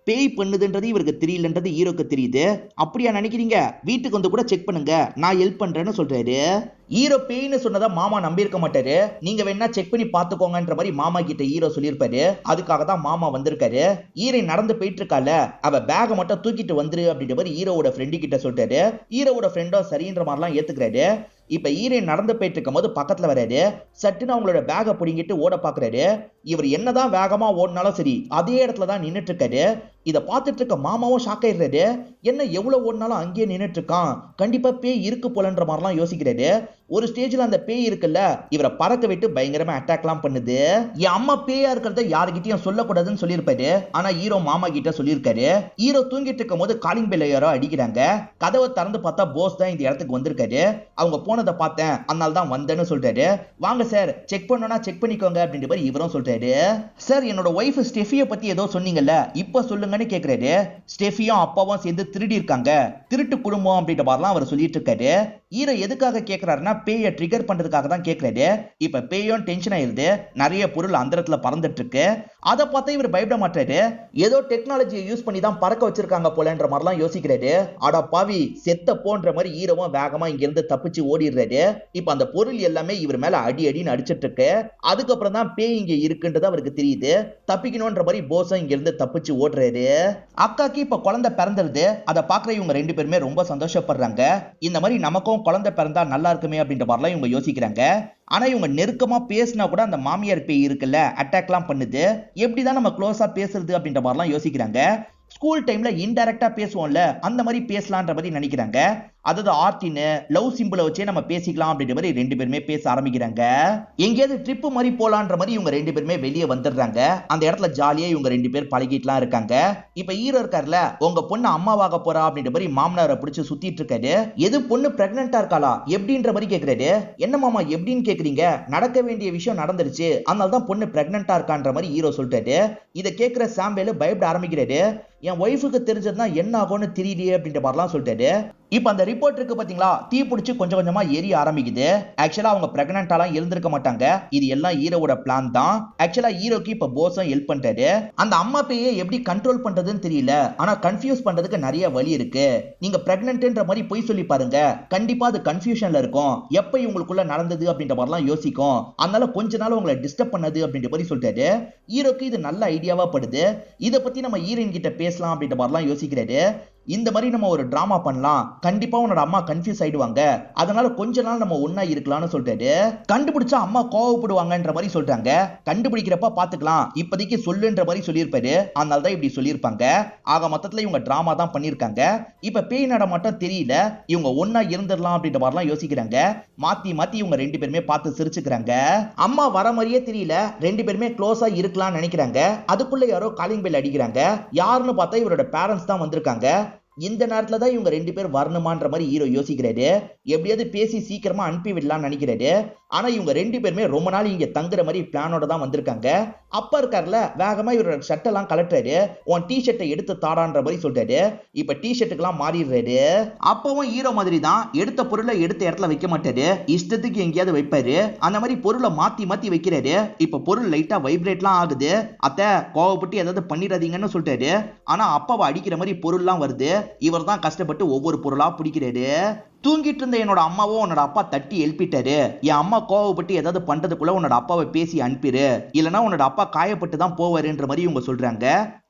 பேய் பண்ணுதுன்றது இவருக்கு தெரியலன்றது ஹீரோக்கு தெரியுது. அப்படியா நினைக்கிறீங்க, வீட்டுக்கு வந்து கூட செக் பண்ணுங்க, நான் ஹெல்ப் பண்றேன்னு சொல்றாரு. ஹீரோ பேய்னு சொன்னதா மாமா நம்பியிருக்க மாட்டாரு. நீங்க வேணா செக் பண்ணி பாத்துக்கோங்கன்ற மாதிரி மாமா கிட்ட ஹீரோ சொல்லியிருப்பாரு. அதுக்காக தான் மாமா வந்திருக்காரு. ஹீரோ நடந்து போயிட்டு இருக்கால, அவ பேக மட்டும் தூக்கிட்டு வந்துரு அப்படின்ற மாதிரி ஹீரோவோட ஃப்ரெண்டு கிட்ட சொல்றாரு. ஹீரோவோட ஃப்ரெண்டும் சரின்ற மாதிரிலாம் ஏத்துக்கிறாரு. இப்ப ஹீரோ நடந்து போயிட்டு இருக்கும் போது பக்கத்துல வராரு. சட்டுன்னு அவங்களோட பேக பிடிங்கிட்டு ஓட பாக்குறாரு. இவர் என்னதான் வேகமா ஓடினாலும் சரி அதே இடத்துல தான் நின்னுட்டு இருக்காரு. இதை பார்த்துட்டு இருக்க மாமாவும் ஷாக் ஆயிடுறாரு. என்ன எவ்வளவு ஓடினாலும் அங்கேயே நின்னுட்டு இருக்கான், கண்டிப்பா பேய் இருக்கு போலன்ற மாதிரிலாம் யோசிக்கிறாரு. ஒரு ஸ்டேஜ்ல அந்த பேய் இருக்குல்ல, இவரை பறக்க விட்டு பயங்கரமா அட்டாக்லாம் பண்ணுது. என் அம்மா பேயா இருக்கிறத யாருகிட்டயும் சொல்லக்கூடாதுன்னு சொல்லியிருப்பாரு. ஆனா ஹீரோ மாமா கிட்ட சொல்லியிருக்காரு. ஹீரோ தூங்கிட்டு இருக்கும் போது காலிங் பெல் யாரோ அடிக்கிறாங்க. கதவை திறந்து பார்த்தா போஸ் தான் இந்த இடத்துக்கு வந்திருக்காரு. அவங்க போனதை பார்த்தேன், அதனால தான் வந்தேன்னு சொல்றாரு. வாங்க சார், செக் பண்ணணும்னா செக் பண்ணிக்கோங்க அப்படின்ற மாதிரி இவரும் சொல்றாரு. சார், என்னோட ஒய்ஃப் ஸ்டெஃபியை பத்தி ஏதோ சொன்னீங்கல்ல, இப்ப சொல்லுங்கன்னு கேக்குறாரு. ஸ்டெஃபியும் அப்பாவும் சேர்ந்து திருடி இருக்காங்க, திருட்டு குடும்பம் அப்படின்ற மாதிரிலாம் அவர் சொல்லிட்டு இருக்காரு. ஹீரோ எதுக்காக கேக்குறாருன்னா பேயை ட்ரிகர் பண்றதுக்காக தான் கேக்குறாரு. இப்ப பேயும் டென்ஷன் ஆயிருது. நிறைய பொருள் அந்தரத்துல பறந்துட்டு இருக்கு. அதை பார்த்தா இவர் பயப்பட மாட்டாரு. ஏதோ டெக்னாலஜியை யூஸ் பண்ணி தான் பறக்க வச்சிருக்காங்க போலன்ற மாதிரிலாம் யோசிக்கிறாரு. ஆடா பாவி, செத்த போன்ற மாதிரி ஹீரோவும் வேகமா இங்க இருந்து தப்பிச்சு ஓடிடுறாரு. இப்ப அந்த பொருள் எல்லாமே இவர் மேல அடி அடின்னு அடிச்சிட்டு இருக்கு. அதுக்கப்புறம் தான் பேய் இங்க இருக்குன்றது அவருக்கு தெரியுது. தப்பிக்கணும்ன்ற மாதிரி போஸும் இங்க இருந்து தப்பிச்சு ஓடுறாரு. அக்காக்கு இப்ப குழந்தை பிறந்துருது. அதை பாக்குற இவங்க 2 பேருமே ரொம்ப சந்தோஷப்படுறாங்க. இந்த மாதிரி நமக்கும் குழந்தை பிறந்தா நல்லா இருக்குமே அப்படின்ற மாதிரிலாம் இவங்க யோசிக்கிறாங்க. ஆனா இவங்க நெருக்கமா பேசினா கூட அந்த மாமியார் பேய் இருக்குல்ல, அட்டாக்லாம் பண்ணுது. எப்படிதான் நம்ம க்ளோஸா பேசுறது அப்படின்ற மாதிரிலாம் யோசிக்கிறாங்க. ஸ்கூல் டைம்ல இன்டைரக்டா பேசுவோம்ல, அந்த மாதிரி பேசலான்ற மாதிரி நினைக்கிறாங்க. அதாவது ஆர்டின் லவ் சிம்பிளை வச்சே நம்ம பேசிக்கலாம் அப்படின்ற மாதிரி 2 பேருமே பேச ஆரம்பிக்கிறாங்க. எங்கேயாவது ட்ரிப் மாதிரி போலான்ற மாதிரி இவங்க 2 பேருமே வெளியே வந்துடுறாங்க. அந்த இடத்துல ஜாலியா இவங்க 2 பேர் பழகிட்டுலாம் இருக்காங்க. இப்ப ஹீரோ இருக்காருல, உங்க பொண்ணு அம்மாவாக போறா அப்படின்ற மாதிரி மாமனாரை பிடிச்சு சுத்திட்டு இருக்காரு. எது பொண்ணு பிரெக்னெண்டா இருக்காளா எப்படின்ற மாதிரி கேக்குறாரு. என்ன மாமா எப்படின்னு கேக்குறீங்க, நடக்க வேண்டிய விஷயம் நடந்துருச்சு, அதனால தான் பொண்ணு பிரெக்னெண்டா இருக்கான்ற மாதிரி ஹீரோ சொல்லிட்டாரு. இதை கேட்கிற சாம்வேல் பயப்பட ஆரம்பிக்கிறாரு. என் ஒய்ஃபுக்கு தெரிஞ்சதுன்னா என்ன ஆகும்னு தெரியலையே அப்படின்ற மாதிரிலாம் சொல்லிட்டாரு. இப்ப அந்த ரிப்போர்ட் இருக்கு பாத்தீங்களா, தீ பிடிச்சு கொஞ்சம் கொஞ்சமா எரிய ஆரம்பிக்குது. ஆக்சுவலா அவங்க பிரெக்னென்டாலாம் இருந்திருக்க மாட்டாங்க. இது எல்லாம் ஹீரோவோட பிளான் தான். ஆக்சுவலா ஹீரோக்கு இப்ப போஸும் ஹெல்ப் பண்றாரு. அந்த அம்மா பேயை எப்படி கண்ட்ரோல் பண்றதுன்னு தெரியல, ஆனா கன்ஃபியூஸ் பண்றதுக்கு நிறைய வழி இருக்கு. நீங்க பிரெக்னென்ட்ன்ற மாதிரி போய் சொல்லி பாருங்க, கண்டிப்பா அது கன்ஃபியூஷன்ல இருக்கும். எப்ப இவங்களுக்குள்ள நடந்தது அப்படின்ற மாதிரிலாம் யோசிக்கும். அதனால கொஞ்ச நாள் உங்களை டிஸ்டர்ப் பண்ணது அப்படின்ற மாதிரி சொல்லிட்டாரு. ஹீரோக்கு இது நல்ல ஐடியாவா படுது. இதை பத்தி நம்ம ஹீரோயின் கிட்ட பேசலாம் அப்படின்ற மாதிரிலாம் யோசிக்கிறாரு. இந்த மாதிரி நம்ம ஒரு டிராமா பண்ணலாம், கண்டிப்பா உன்னோட அம்மா கன்ஃபியூஸ் ஆயிடுவாங்க, அதனால கொஞ்ச நாள் நம்ம ஒண்ணா இருக்கலாம்னு சொல்றாரு. கண்டுபிடிச்சா அம்மா கோவப்படுவாங்கன்ற மாதிரி சொல்றாங்க. கண்டுபிடிக்கிறப்ப பாத்துக்கலாம், இப்போதைக்கு சொல்லுன்ற மாதிரி சொல்லியிருப்பாரு. அதனால தான் இப்படி சொல்லியிருப்பாங்க. ஆக மொத்தத்துல இவங்க டிராமா தான் பண்ணிருக்காங்க. இப்ப பேய் நட மட்டும் தெரியல, இவங்க ஒண்ணா இருந்துடலாம் அப்படின்ற மாதிரிலாம் யோசிக்கிறாங்க. மாத்தி மாத்தி இவங்க 2 பேருமே பார்த்து சிரிச்சுக்கிறாங்க. அம்மா வர மாதிரியே தெரியல, 2 பேருமே க்ளோஸா இருக்கலாம்னு நினைக்கிறாங்க. அதுக்குள்ள யாரோ காலிங் பெல் அடிக்கிறாங்க. யாருன்னு பார்த்தா இவரோட பேரண்ட்ஸ் தான் வந்திருக்காங்க. இந்த நேரத்துல தான் இவங்க 2 பேர் வரணுமான்ற மாதிரி ஹீரோ யோசிக்கிறாரு. எப்படியாவது பேசி சீக்கிரமா அனுப்பி விடலாம்னு நினைக்கிறாரு. ஆனா இவங்க ரெண்டு பேருமே ரொம்ப நாள் இங்க தங்குற மாதிரி பிளானோட தான் வந்திருக்காங்க. அப்பா இருக்காருல, வேகமா இவரோட ஷர்ட் எல்லாம் கலட்டுறாரு. உன் டி ஷர்ட்டை எடுத்து தாடான்ற மாதிரி சொல்றாரு. இப்ப டி ஷர்ட்டுக்கெல்லாம் மாறிடுறாரு. அப்பவும் ஹீரோ மாதிரி தான் எடுத்த பொருளை எடுத்த இடத்துல வைக்க மாட்டாரு, இஷ்டத்துக்கு எங்கேயாவது வைப்பாரு. அந்த மாதிரி பொருளை மாத்தி மாத்தி வைக்கிறாரு. இப்ப பொருள் லைட்டா வைப்ரேட்லாம் ஆகுது. அத்தை கோவப்பட்டு ஏதாவது பண்ணிடாதீங்கன்னு சொல்றாரு. ஆனா அப்பாவை அடிக்கிற மாதிரி பொருள்லாம் வருது. இவர் தான் கஷ்டப்பட்டு ஒவ்வொரு பொருளா பிடிக்கிறாரு. தூங்கிட்டு இருந்த என்னோட அம்மாவோ உன்னோட அப்பா தட்டி எழுப்பிட்டாரு. என் அம்மா கோவப்பட்டு ஏதாவது பண்றதுக்குள்ள உன்னோட அப்பாவை பேசி அனுப்பிடு, இல்லனா உன்னோட அப்பா காயப்பட்டு தான் போவாருன்ற மாதிரி இவங்க சொல்றாங்க.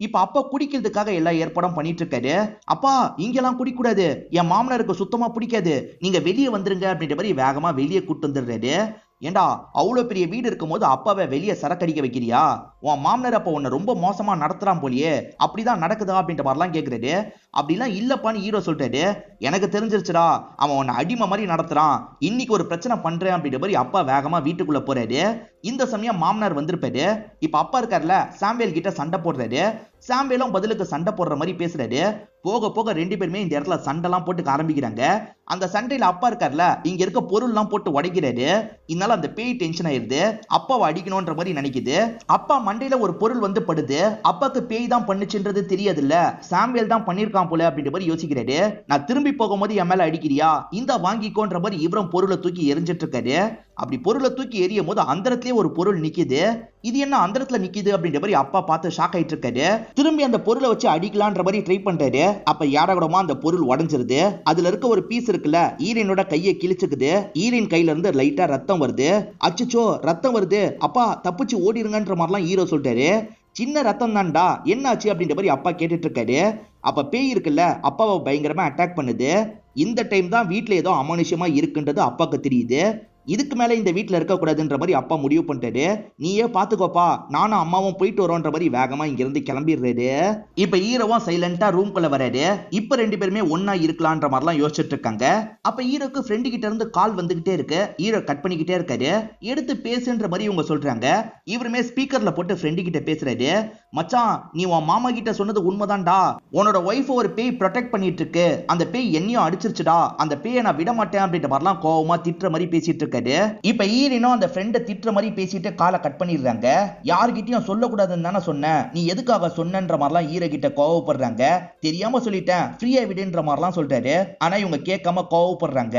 இப்ப அப்பா குடிக்கிறதுக்காக எல்லா ஏற்பாடும் பண்ணிட்டு இருக்காரு. அப்பா இங்கெல்லாம் குடிக்கூடாது, என் மாமனாருக்கு சுத்தமா பிடிக்காது, நீங்க வெளியே வந்துருங்க அப்படின்ற மாதிரி வேகமா வெளியே கூட்டு வந்துடுறாரு. ஏண்டா அவ்வளவு பெரிய வீடு இருக்கும் போது அப்பாவை வெளியே சரக்கடிக்க வைக்கிறியா? உன் மாமனார் அப்ப உன்னை ரொம்ப மோசமா நடத்துறான் போலியே, அப்படிதான் நடக்குதா அப்படின்ற மாதிரிலாம் கேட்கிறாரு. அப்படிலாம் இல்லப்பான்னு ஹீரோ சொல்றாரு. எனக்கு தெரிஞ்சிருச்சுடா, அவன் உன்னை அடிமை மாதிரி நடத்துறான், இன்னைக்கு ஒரு பிரச்சனை பண்றேன் அப்படின்ற மாதிரி அப்பா வேகமா வீட்டுக்குள்ள போறாரு. இந்த சமயம் மாமனார் வந்திருப்பாரு. இப்ப அப்பா இருக்காருல, சாம்பேல் கிட்ட சண்டை போடுறாரு. சாம்பேலும் பதிலுக்கு சண்டை போடுற மாதிரி பேசுறாரு. போக போக ரெண்டு பேருமே இந்த இடத்துல சண்டைலாம் போட்டுக்க ஆரம்பிக்கிறாங்க. அந்த சண்டையில அப்பா இருக்காருல, இங்க இருக்க பொருள்லாம் போட்டு உடைக்கிறாரு. இதனால அந்த பேய் டென்ஷன் ஆயிருது. அப்பாவை அடிக்கணும்ன்ற மாதிரி நினைக்குது. அப்பா மண்டையில ஒரு பொருள் வந்து படுது. அப்பாக்கு பேய் தான் பண்ணுச்சுன்றது தெரியாது இல்ல, சாம்பேல் தான் பண்ணிருக்கான் போல அப்படின்ற மாதிரி யோசிக்கிறாரு. நான் திரும்பி போகும்போது என் மேல அடிக்கிறியா, இந்த வாங்கிக்கோன்ற மாதிரி இவரும் பொருளை தூக்கி எரிஞ்சிட்டு இருக்காரு. அப்படி பொருளை தூக்கி எரியும் போது அந்த இடத்துலயே ஒரு பொருள் நிக்குது. இது என்ன அந்த இடத்துல நிக்குது அப்படின்ற மாதிரி அப்பா பார்த்து ஷாக் ஆயிட்டு இருக்காரு. திரும்பி அந்த பொருளை வச்சு அடிக்கலான்ற மாதிரி ட்ரை பண்றாரு. அப்ப யாரகூடமா அந்த பொருள் உடைஞ்சிருது. அதுல இருக்க ஒரு பீஸ் இருக்குல்ல, ஈரனோட கையை கிழிச்சுக்குது. ஈரன் கையில இருந்து லைட்டா ரத்தம் வருது. அச்சச்சோ ரத்தம் வருது, அப்பா தப்பிச்சு ஓடிருங்கன்ற மாதிரிலாம் ஹீரோ சொல்றாரு. சின்ன ரத்தம் தான்டா, என்னாச்சு அப்படின்ற மாதிரி அப்பா கேட்டுட்டு இருக்காரு. அப்ப பேய் இருக்குல்ல, அப்பாவை பயங்கரமா அட்டாக் பண்ணுது. இந்த டைம் தான் வீட்டுல ஏதோ அமானுஷமா இருக்குன்றது அப்பாக்கு தெரியுது. இதுக்கு மேல இந்த வீட்டுல இருக்க கூடாதுன்ற மாதிரி அப்பா முடிவு பண்ணிட்டாரு. நீயே பாத்துக்கோப்பா, நானும் அம்மாவும் போயிட்டு வரோன்ற மாதிரி வேகமா இங்க இருந்து கிளம்பிடுறாரு. இப்ப ஹீரோவும் சைலண்டா ரூம்குள்ள வராரு. இப்ப ரெண்டு பேருமே ஒன்னா இருக்கலான்ற மாதிரிலாம் யோசிச்சுட்டு இருக்காங்க. அப்ப ஹீரோக்கு ஃப்ரெண்டு கிட்ட இருந்து கால் வந்துகிட்டே இருக்கு. ஹீரோ கட் பண்ணிக்கிட்டே இருக்காரு. எடுத்து பேசுன்ற மாதிரி இவங்க சொல்றாங்க. இவருமே ஸ்பீக்கர்ல போட்டு ஃப்ரெண்டு கிட்ட பேசுறாரு. மச்சான், நீ உன் மாமா கிட்ட சொன்னது உண்மைதான்டா, உன்னோட ஒய்ஃப் ஒரு பேய் ப்ரொடெக்ட் பண்ணிட்டு இருக்கு, அந்த பேய் என்னையும் அடிச்சிருச்சுடா, அந்த பேயை நான் விட மாட்டேன் அப்படின்ற மாதிரிலாம் கோவமா திட்டுற மாதிரி பேசிட்டு இருக்காரு. இப்ப ஈரனும் அந்த ஃப்ரெண்ட திட்டுற மாதிரி பேசிட்டு காலை கட் பண்ணிடுறாங்க. யார்கிட்டயும் சொல்லக்கூடாதுன்னு தானே சொன்னேன், நீ எதுக்காக சொன்னன்ற மாதிரிலாம் ஈர கிட்ட கோவப்படுறாங்க. தெரியாம சொல்லிட்டேன், ஃப்ரீயா விடுன்ற மாதிரிலாம் சொல்றாரு. ஆனா இவங்க கேட்காம கோவப்படுறாங்க.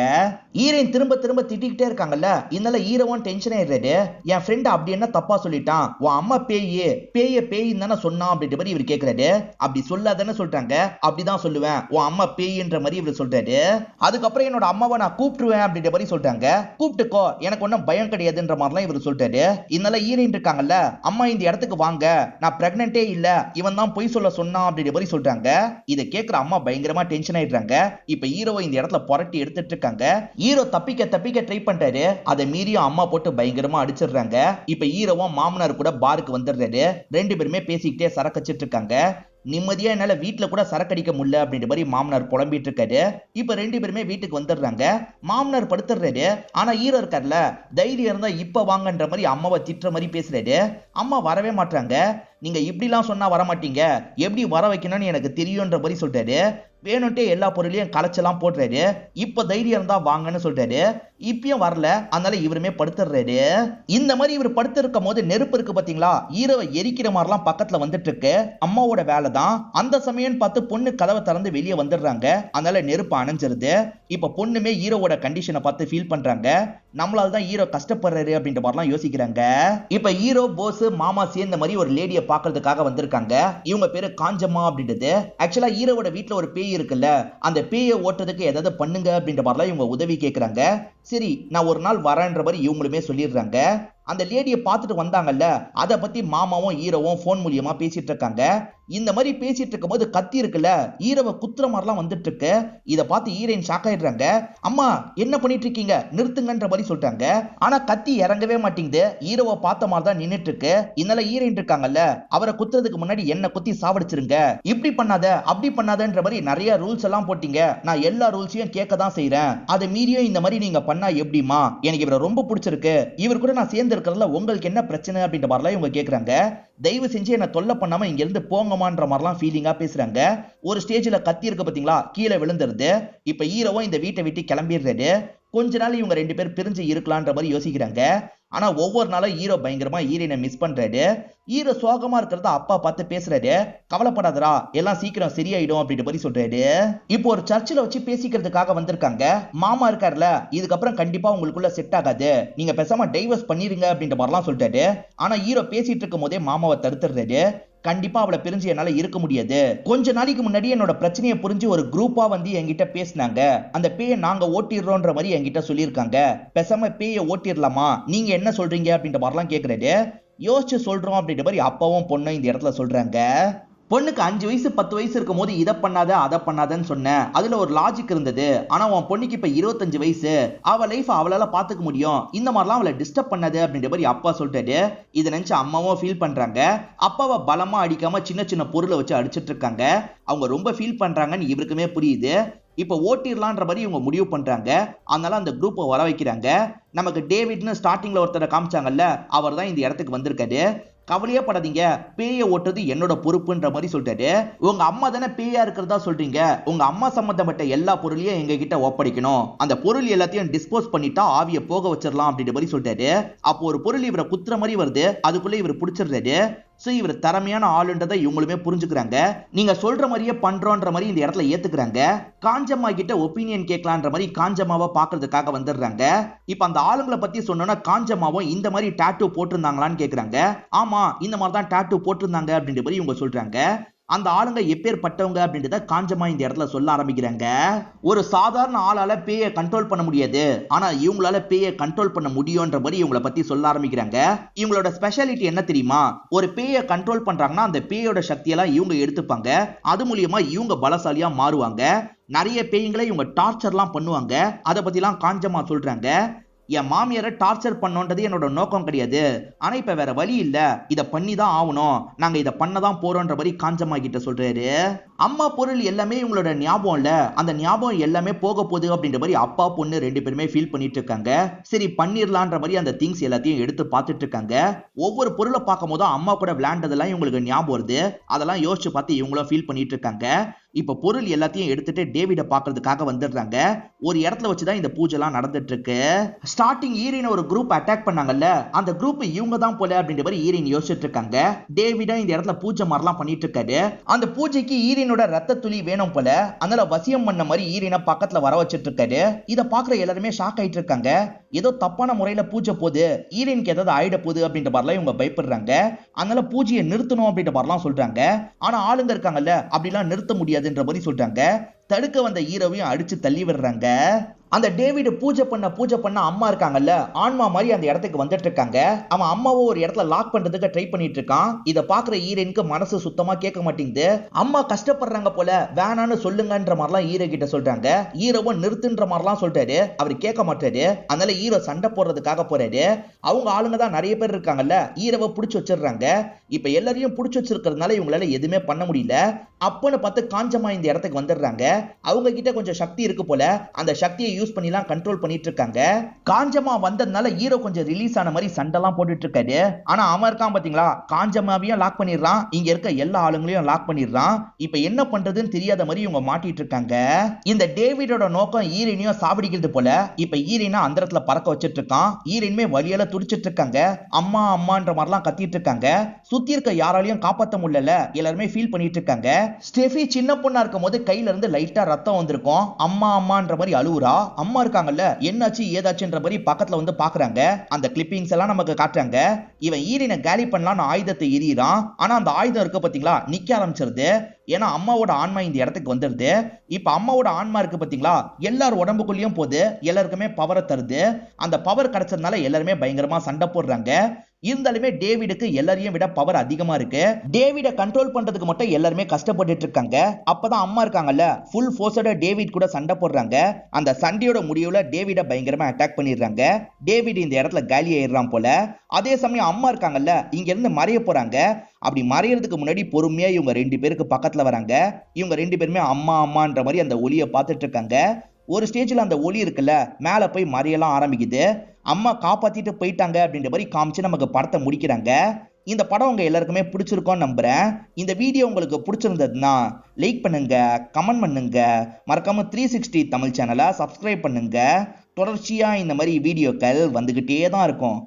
ஈரன் திரும்ப திரும்ப திட்டிக்கிட்டே இருக்காங்கல்ல, இதனால ஈரவும் டென்ஷன் ஆயிடுறாரு. என் ஃப்ரெண்ட் அப்படி என்ன தப்பா சொல்லிட்டான், உன் அம்மா பேயே பேய பேயின்னு தானே சொன்னான் அப்படின்ற மாதிரி இவர் கேட்கிறாரு. அப்படி சொல்லாதானே சொல்றாங்க. அப்படிதான் சொல்லுவேன், உன் அம்மா பேயின்ற மாதிரி இவர் சொல்றாரு. அதுக்கப்புறம் என்னோட அம்மாவை நான் கூப்பிட்டுருவேன் அப்படின்ற மாதிரி சொல்றாங்க. கூப்பிட்டுக்கோ, எனக்கு ஒன்னும் பயம் கிடையாதுன்ற மாதிரிலாம் இவர் சொல்றாரு. இதனால ஈரன் இருக்காங்கல்ல, அம்மா இந்த இடத்துக்கு வாங்க, நான் பிரெக்னன்ட்டே இல்ல, இவன் தான் பொய் சொல்ல சொன்னான் அப்படின்ற மாதிரி சொல்றாங்க. இதை கேட்கிற அம்மா பயங்கரமா டென்ஷன் ஆயிடுறாங்க. இப்ப ஹீரோவை இந்த இடத்துல புரட்டி எடுத்துட்டு இருக்காங்க. ஹீரோ தப்பிக்க தப்பிக்க ட்ரை பண்றாரு. அதை மீறியும் அம்மா போட்டு பயங்கரமா அடிச்சிடுறாங்க. இப்ப ஹீரோவும் மாமனார் கூட பாருக்கு வந்துடுறாரு. ரெண்டு பேருமே பேசிக்கிட்டே சரக்கச்சிட்டு இருக்காங்க. நிம்மதியா என்னால வீட்டுல கூட சரக்கடிக்க முடியல அப்படின்ற மாதிரி மாமனார் புலம்பிட்டு இருக்காரு. இப்ப ரெண்டு பேருமே வீட்டுக்கு வந்துடுறாங்க. மாமனார் படுத்துறாரு. ஆனா ஹீரோ இருக்காருல, தைரியம் இருந்தா இப்ப வாங்கன்ற மாதிரி அம்மாவை திட்டுற மாதிரி பேசுறாரு. அம்மா வரவே மாட்டாங்க. நீங்க இப்படிலாம் சொன்னா வரமாட்டீங்க, எப்படி வர வைக்கணும்னு எனக்கு தெரியும்ன்ற மாதிரி சொல்றாரு. வேணும்ட்டே எல்லா பொருளையும் கலைச்செல்லாம் போடுறாரு. இப்ப தைரியம் இருந்தா வாங்கன்னு சொல்றாரு. இப்பயும் வரல, அதனால இவருமே படுத்துறாரு. இந்த மாதிரி இவர் படுத்திருக்கும் போது நெருப்பு இருக்கு பாத்தீங்களா, ஹீரோவை எரிக்கிற மாதிரிலாம் பக்கத்துல வந்துட்டு இருக்கு. அம்மாவோட வேலை தான். அந்த சமயம் பார்த்து பொண்ணு கதவை திறந்து வெளியே வந்துடுறாங்க. அதனால நெருப்பு அணைஞ்சிருது. இப்ப பொண்ணுமே ஹீரோவோட கண்டிஷனை பார்த்து ஃபீல் பண்றாங்க. நம்மளால தான் ஹீரோ கஷ்டப்படுறாரு அப்படின்ற மாதிரிலாம் யோசிக்கிறாங்க. இப்ப ஹீரோ போஸ் மாமா சேர்ந்த மாதிரி ஒரு லேடியை பாக்குறதுக்காக வந்திருக்காங்க. இவங்க பேரு காஞ்சம்மா அப்படின்றது. ஆக்சுவலா ஹீரோவோட வீட்டுல ஒரு பேய் இருக்குல்ல, அந்த பேயை ஓட்டுறதுக்கு ஏதாவது பண்ணுங்க அப்படின்ற மாதிரிலாம் இவங்க உதவி கேட்கறாங்க. சரி நான் ஒரு நாள் வரேன்ற மாதிரி இவங்களுமே சொல்லிடுறாங்க. அந்த லேடியை பார்த்துட்டு வந்தாங்கல்ல, அதை பத்தி மாமாவும் ஹீரோவும் போன் மூலியமா பேசிட்டு இருக்காங்க. இந்த மாதிரி பேசிட்டு இருக்கும் போது கத்தி இருக்குல்ல, ஹீரோவை குத்துற மாதிரிலாம் வந்துட்டு இருக்கு. இதை பார்த்து ஹீரோயின் ஷாக் ஆயிடுறாங்க. அம்மா என்ன பண்ணிட்டு இருக்கீங்க, நிறுத்துங்கன்ற மாதிரி சொல்றாங்க. ஆனா கத்தி இறங்கவே மாட்டேங்குது. ஹீரோவை பார்த்த மாதிரி தான் நின்னுட்டு இருக்கு. இதனால ஹீரோயின் இருக்காங்கல்ல, அவரை குத்துறதுக்கு முன்னாடி என்ன குத்தி சாவடிச்சிருங்க, இப்படி பண்ணாத அப்படி பண்ணாதன்ற மாதிரி நிறைய ரூல்ஸ் எல்லாம் போட்டீங்க. நான் எல்லா ரூல்ஸையும் கேட்க தான் செய்யறேன். அதை மீறியும் இந்த மாதிரி நீங்க பண்ணா எப்படிமா, எனக்கு இவரை ரொம்ப பிடிச்சிருக்கு, இவர் கூட நான் சேர்ந்து இருக்கிறதுல உங்களுக்கு என்ன பிரச்சனை அப்படின்ற மாதிரிலாம் இவங்க கேட்கறாங்க. தயவு செஞ்சு என்ன தொல்லை பண்ணாம இங்க இருந்து போங்கமான்ற மாதிரிலாம் ஃபீலிங்கா பேசுறாங்க. ஒரு ஸ்டேஜ்ல கத்தி இருக்கு பாத்தீங்களா, கீழே விழுந்துருது. இப்ப ஹீரோவும் இந்த வீட்டை விட்டு கிளம்பிடுறாரு. கொஞ்ச நாள் இவங்க ரெண்டு பேர் பிரிஞ்சு இருக்கலான்ற மாதிரி யோசிக்கிறாங்க. ஆனா ஒவ்வொரு நாளும் ஹீரோ பயங்கரமா ஹீரோயினை மிஸ் பண்றாரு. ஹீரோ சோகமா இருக்கிறத அப்பா பார்த்து பேசுறாரு. கவலைப்படாதடா, எல்லாம் சீக்கிரம் சரியாயிடும் அப்படின்ற மாதிரி சொல்றாரு. இப்போ ஒரு சர்ச்சில் வச்சு பேசிக்கிறதுக்காக வந்திருக்காங்க. மாமா இருக்காருல, இதுக்கப்புறம் கண்டிப்பா உங்களுக்குள்ள செட் ஆகாது, நீங்க பேசாம டைவர்ஸ் பண்ணிருங்க அப்படின்ற மாதிரிலாம் சொல்றாரு. ஆனா ஹீரோ பேசிட்டு இருக்கும் போதே மாமாவை தடுத்துறாரு. கண்டிப்பா அவளை பிரிஞ்சு என்னால இருக்க முடியாது. கொஞ்ச நாளைக்கு முன்னாடி என்னோட பிரச்சனையை புரிஞ்சு ஒரு குரூப்பா வந்து என்கிட்ட பேசினாங்க. அந்த பேயை நாங்க ஓட்டிடுறோன்ற மாதிரி என்கிட்ட சொல்லியிருக்காங்க. பேசாம பேயை ஓட்டிடலாமா, நீங்க என்ன சொல்றீங்க அப்படின்ற மாதிரிலாம் கேட்கறாரு. யோசிச்சு சொல்றோம் அப்படின்ற மாதிரி அப்பாவும் பொண்ணும் இந்த இடத்துல சொல்றாங்க. பொண்ணுக்கு 5 வயசு 10 வயசு இருக்கும் போது இதை பண்ணாத அதை பண்ணாதன்னு சொன்னேன். அதுல ஒரு லாஜிக் இருந்தது. ஆனா உன் பொண்ணுக்கு இப்ப 25 வயசு, அவ லைஃப் அவளால பாத்துக்க முடியும், இந்த மாதிரிலாம் அவளை டிஸ்டர்ப் பண்ணாது அப்படின்ற மாதிரி அப்பா சொல்லிட்டாரு. இதை நினைச்சு அம்மாவும் ஃபீல் பண்றாங்க. அப்பாவை பலமா அடிக்காம சின்ன சின்ன பொருளை வச்சு அடிச்சிட்டு இருக்காங்க. அவங்க ரொம்ப ஃபீல் பண்றாங்கன்னு இவருக்குமே புரியுது. இப்ப ஓட்டிடலான்ற மாதிரி இவங்க முடிவு பண்றாங்க. அதனால அந்த குரூப்பை வர வைக்கிறாங்க. நமக்கு டேவிட்னு ஸ்டார்டிங்ல ஒருத்தரை காமிச்சாங்கல்ல, அவர் தான் இந்த இடத்துக்கு வந்திருக்காரு. கவலையே படாதீங்க, பேயை ஓட்டுறது என்னோட பொறுப்புன்ற மாதிரி சொல்லிட்டாரு. உங்க அம்மா தானே பேயா இருக்கிறதா சொல்றீங்க, உங்க அம்மா சம்பந்தப்பட்ட எல்லா பொருளையும் எங்க கிட்ட ஒப்படைக்கணும், அந்த பொருள் எல்லாத்தையும் டிஸ்போஸ் பண்ணிட்டா ஆவிய போக வச்சிடலாம் அப்படின்ற மாதிரி சொல்லிட்டாரு. அப்போ ஒரு பொருள் இவரை குத்துற மாதிரி வருது. அதுக்குள்ள இவர் பிடிச்சிடுறாரு. சோ இவர் திறமையான ஆளுன்றதை இவங்களுமே புரிஞ்சுக்கிறாங்க. நீங்க சொல்ற மாதிரியே பண்றோன்ற மாதிரி இந்த இடத்துல ஏத்துக்கிறாங்க. காஞ்சம்மா கிட்ட ஒப்பீனியன் கேட்கலான்ற மாதிரி காஞ்சம்மாவை பாக்குறதுக்காக வந்துடுறாங்க. இப்ப அந்த ஆளுங்களை பத்தி சொன்னோன்னா காஞ்சம்மாவும் இந்த மாதிரி டாட்டூ போட்டிருந்தாங்களான்னு கேக்குறாங்க. ஆமா, இந்த மாதிரி தான் டாட்டூ போட்டிருந்தாங்க அப்படின்ற மாதிரி இவங்க சொல்றாங்க. அந்த ஆளுங்க எப்பேற்பட்டவங்க அப்படின்றத காஞ்சம்மா இந்த இடத்துல சொல்ல ஆரம்பிக்கிறாங்க. ஒரு சாதாரண ஆளால பேயை கண்ட்ரோல் பண்ண முடியாது, ஆனா இவங்களால பேயை கண்ட்ரோல் பண்ண முடியும்ன்ற மாதிரி இவங்களை பத்தி சொல்ல ஆரம்பிக்கிறாங்க. இவங்களோட ஸ்பெஷாலிட்டி என்ன தெரியுமா, ஒரு பேயை கண்ட்ரோல் பண்றாங்கன்னா அந்த பேயோட சக்தியெல்லாம் இவங்க எடுத்துப்பாங்க. அது மூலியமா இவங்க பலசாலியா மாறுவாங்க. நிறைய பேய்களை இவங்க டார்ச்சர்லாம் பண்ணுவாங்க. அதை பத்திலாம் காஞ்சம்மா சொல்றாங்க. என் மாமியாரை டார்ச்சர் பண்ணோன்றது என்னோட நோக்கம் கிடையாது, ஆனா இப்ப வேற வழி இல்ல, இத பண்ணி தான் ஆகணும், நாங்க இத பண்ணதான் போறோம்ன்ற மாதிரி காஞ்சம்மா கிட்ட சொல்றாரு. அம்மா பொருள் எல்லாமே இவங்களோட ஞாபகம் இல்ல, அந்த ஞாபகம் எல்லாமே போக போகுது அப்படின்ற மாதிரி அப்பா பொண்ணு ரெண்டு பேருமே ஃபீல் பண்ணிட்டு இருக்காங்க. சரி பண்ணிடலான்ற மாதிரி அந்த திங்ஸ் எல்லாத்தையும் எடுத்து பார்த்துட்டு இருக்காங்க. ஒவ்வொரு பொருளை பார்க்கும் போதும் அம்மா கூட விளையாண்டதெல்லாம் இவங்களுக்கு ஞாபகம் வருது. அதெல்லாம் யோசிச்சு பார்த்து இவங்களும் ஃபீல் பண்ணிட்டு இருக்காங்க. இப்ப பொருள் எல்லாத்தையும் எடுத்துட்டு டேவிட பாக்குறதுக்காக வந்துடுறாங்க. ஒரு இடத்துல வச்சுதான் இந்த பூஜைலாம் நடந்துட்டு இருக்கு. ஸ்டார்டிங் ஈரின் ஒரு குரூப் அட்டாக் பண்ணாங்கல்ல, அந்த குரூப் இவங்க தான் போல அப்படின்ற மாதிரி ஈரின் யோசிச்சுட்டு இருக்காங்க. டேவிட இந்த இடத்துல பூஜை மாதிரிலாம் பண்ணிட்டு இருக்காரு. அந்த பூஜைக்கு ஈரினோட ரத்த துளி வேணும் போல, அதனால வசியம் பண்ண மாதிரி ஈரினை பக்கத்துல வர வச்சிட்டு இருக்காரு. இதை பாக்குற எல்லாருமே ஷாக் ஆயிட்டு இருக்காங்க. ஏதோ தப்பான முறையில பூஜை போகுது, ஈரினுக்கு ஏதாவது ஆயிட போகுது அப்படின்ற மாதிரிலாம் இவங்க பயப்படுறாங்க. அதனால பூஜையை நிறுத்தணும் அப்படின்ற மாதிரிலாம் சொல்றாங்க. ஆனா ஆளுங்க இருக்காங்கல்ல, அப்படிலாம் நிறுத்த முடியாதுன்ற மாதிரி சொல்றாங்க. தடுக்க வந்த ஹீரோவையும் அடிச்சு தள்ளி விடுறாங்க. அந்த டேவிட் பூஜை பண்ண அம்மா இருக்காங்கல்ல, ஆன்மா மாதிரி அந்த இடத்துக்கு வந்துட்டு இருக்காங்க. அவன் அம்மாவை ஒரு இடத்துல லாக் பண்றதுக்கு ட்ரை பண்ணிட்டு இருக்கான். இதை பாக்குற ஹீரோனுக்கு மனசு சுத்தமா கேட்க மாட்டேங்குது. அம்மா கஷ்டப்படுறாங்க போல, வேணான்னு சொல்லுங்கன்ற மாதிரிலாம் ஹீரோ கிட்ட சொல்றாங்க. ஹீரோவை நிறுத்துன்ற மாதிரிலாம் சொல்றாரு. அவர் கேட்க மாட்டாரு. அதனால ஹீரோ சண்டை போடுறதுக்காக போறாரு. அவங்க ஆளுங்க தான் நிறைய பேர் இருக்காங்கல்ல, ஹீரோவை பிடிச்சு வச்சிடுறாங்க. இப்ப எல்லாரையும் பிடிச்சு வச்சிருக்கிறதுனால இவங்களால எதுவுமே பண்ண முடியல. அப்பன்னு பார்த்து காஞ்சம்மா இந்த இடத்துக்கு வந்துடுறாங்க. அவங்க கிட்ட கொஞ்சம் சக்தி இருக்கு போல, அந்த சக்தியை யூஸ் பண்ணிலாம் கண்ட்ரோல் பண்ணிட்டு இருக்காங்க. காஞ்சம்மா வந்ததுனால ஹீரோ கொஞ்சம் ரிலீஸ் ஆன மாதிரி சண்டைலாம் போட்டுட்டு இருக்காரு. ஆனா அவன் இருக்கான் பாத்தீங்களா, காஞ்சம்மாவையும் லாக் பண்ணிடுறான், இங்க இருக்க எல்லா ஆளுங்களையும் லாக் பண்ணிடுறான். இப்ப என்ன பண்றதுன்னு தெரியாத மாதிரி இவங்க மாட்டிட்டு இருக்காங்க. இந்த டேவிடோட நோக்கம் ஈரனையும் சாவடிக்கிறது போல. இப்ப ஈரனை அந்த இடத்துல பறக்க வச்சிட்டு இருக்கான். ஈரனுமே வழியால துடிச்சிட்டு இருக்காங்க. அம்மா அம்மான்ற மாதிரிலாம் கத்திட்டு இருக்காங்க. சுத்தி இருக்க யாராலையும் காப்பாற்ற முடியல, எல்லாருமே ஃபீல் பண்ணிட்டு இருக்காங்க. ஸ்டெஃபி சின்ன பொண்ணா இருக்கும் போது கையில இருந்து லைட்டா ரத்தம் வந்திருக்கும். அம்மா அம்மான்ற மாதிரி அழுவுறா. அம்மா இருக்காங்கல்ல, என்னாச்சு ஏதாச்சுன்ற மாதிரி பக்கத்துல வந்து பாக்குறாங்க. அந்த கிளிப்பிங்ஸ் எல்லாம் நமக்கு காட்டுறாங்க. இவன் ஈரினை காலி பண்ணலாம்னு ஆயுதத்தை எறிறான். ஆனா அந்த ஆயுதம் இருக்கு பாத்தீங்களா, நிக்க ஆரம்பிச்சிருது. ஏன்னா அம்மாவோட ஆன்மா இந்த இடத்துக்கு வந்துருது. இப்ப அம்மாவோட ஆன்மா இருக்கு பாத்தீங்களா, எல்லாரும் உடம்புக்குள்ளேயும் போது எல்லாருக்குமே பவரை தருது. அந்த பவர் கிடைச்சதுனால எல்லாருமே பயங்கரமா சண்டை போடுறாங்க. இருந்தாலுமே டேவிடுக்கு எல்லாரையும் விட பவர் அதிகமா இருக்கு. டேவிட கண்ட்ரோல் பண்றதுக்கு மட்டும் எல்லாருமே கஷ்டப்பட்டுட்டு இருக்காங்க. அப்பதான் அம்மா இருக்காங்கல்ல, ஃபுல் ஃபோர்ஸோட டேவிட் கூட சண்டை போடுறாங்க. அந்த சண்டையோட முடிவுல டேவிட பயங்கரமா அட்டாக் பண்ணிடுறாங்க. டேவிட் இந்த இடத்துல காலி ஆயிடுறான் போல. அதே சமயம் அம்மா இருக்காங்கல்ல, இங்க இருந்து மறைய போறாங்க. அப்படி மறையறதுக்கு முன்னாடி பொறுமையா இவங்க ரெண்டு பேருக்கு பக்கத்துல வராங்க. இவங்க ரெண்டு பேருமே அம்மா அம்மான்ற மாதிரி அந்த ஒளியை பார்த்துட்டு இருக்காங்க. ஒரு ஸ்டேஜ்ல அந்த ஒளி இருக்குல்ல, மேல போய் மறையலாம் ஆரம்பிக்குது. அம்மா காப்பாத்திட்டு போயிட்டாங்க அப்படின்ற மாதிரி காமிச்சு நமக்கு படத்தை முடிக்கிறாங்க. இந்த படம் உங்க எல்லாருக்குமே பிடிச்சிருக்கோன்னு நம்புறேன். இந்த வீடியோ உங்களுக்கு பிடிச்சிருந்ததுன்னா லைக் பண்ணுங்க, கமெண்ட் பண்ணுங்க, மறக்காம 360 தமிழ் சேனலை சப்ஸ்கிரைப் பண்ணுங்க. தொடர்ச்சியா இந்த மாதிரி வீடியோக்கள் வந்துகிட்டே தான் இருக்கும்.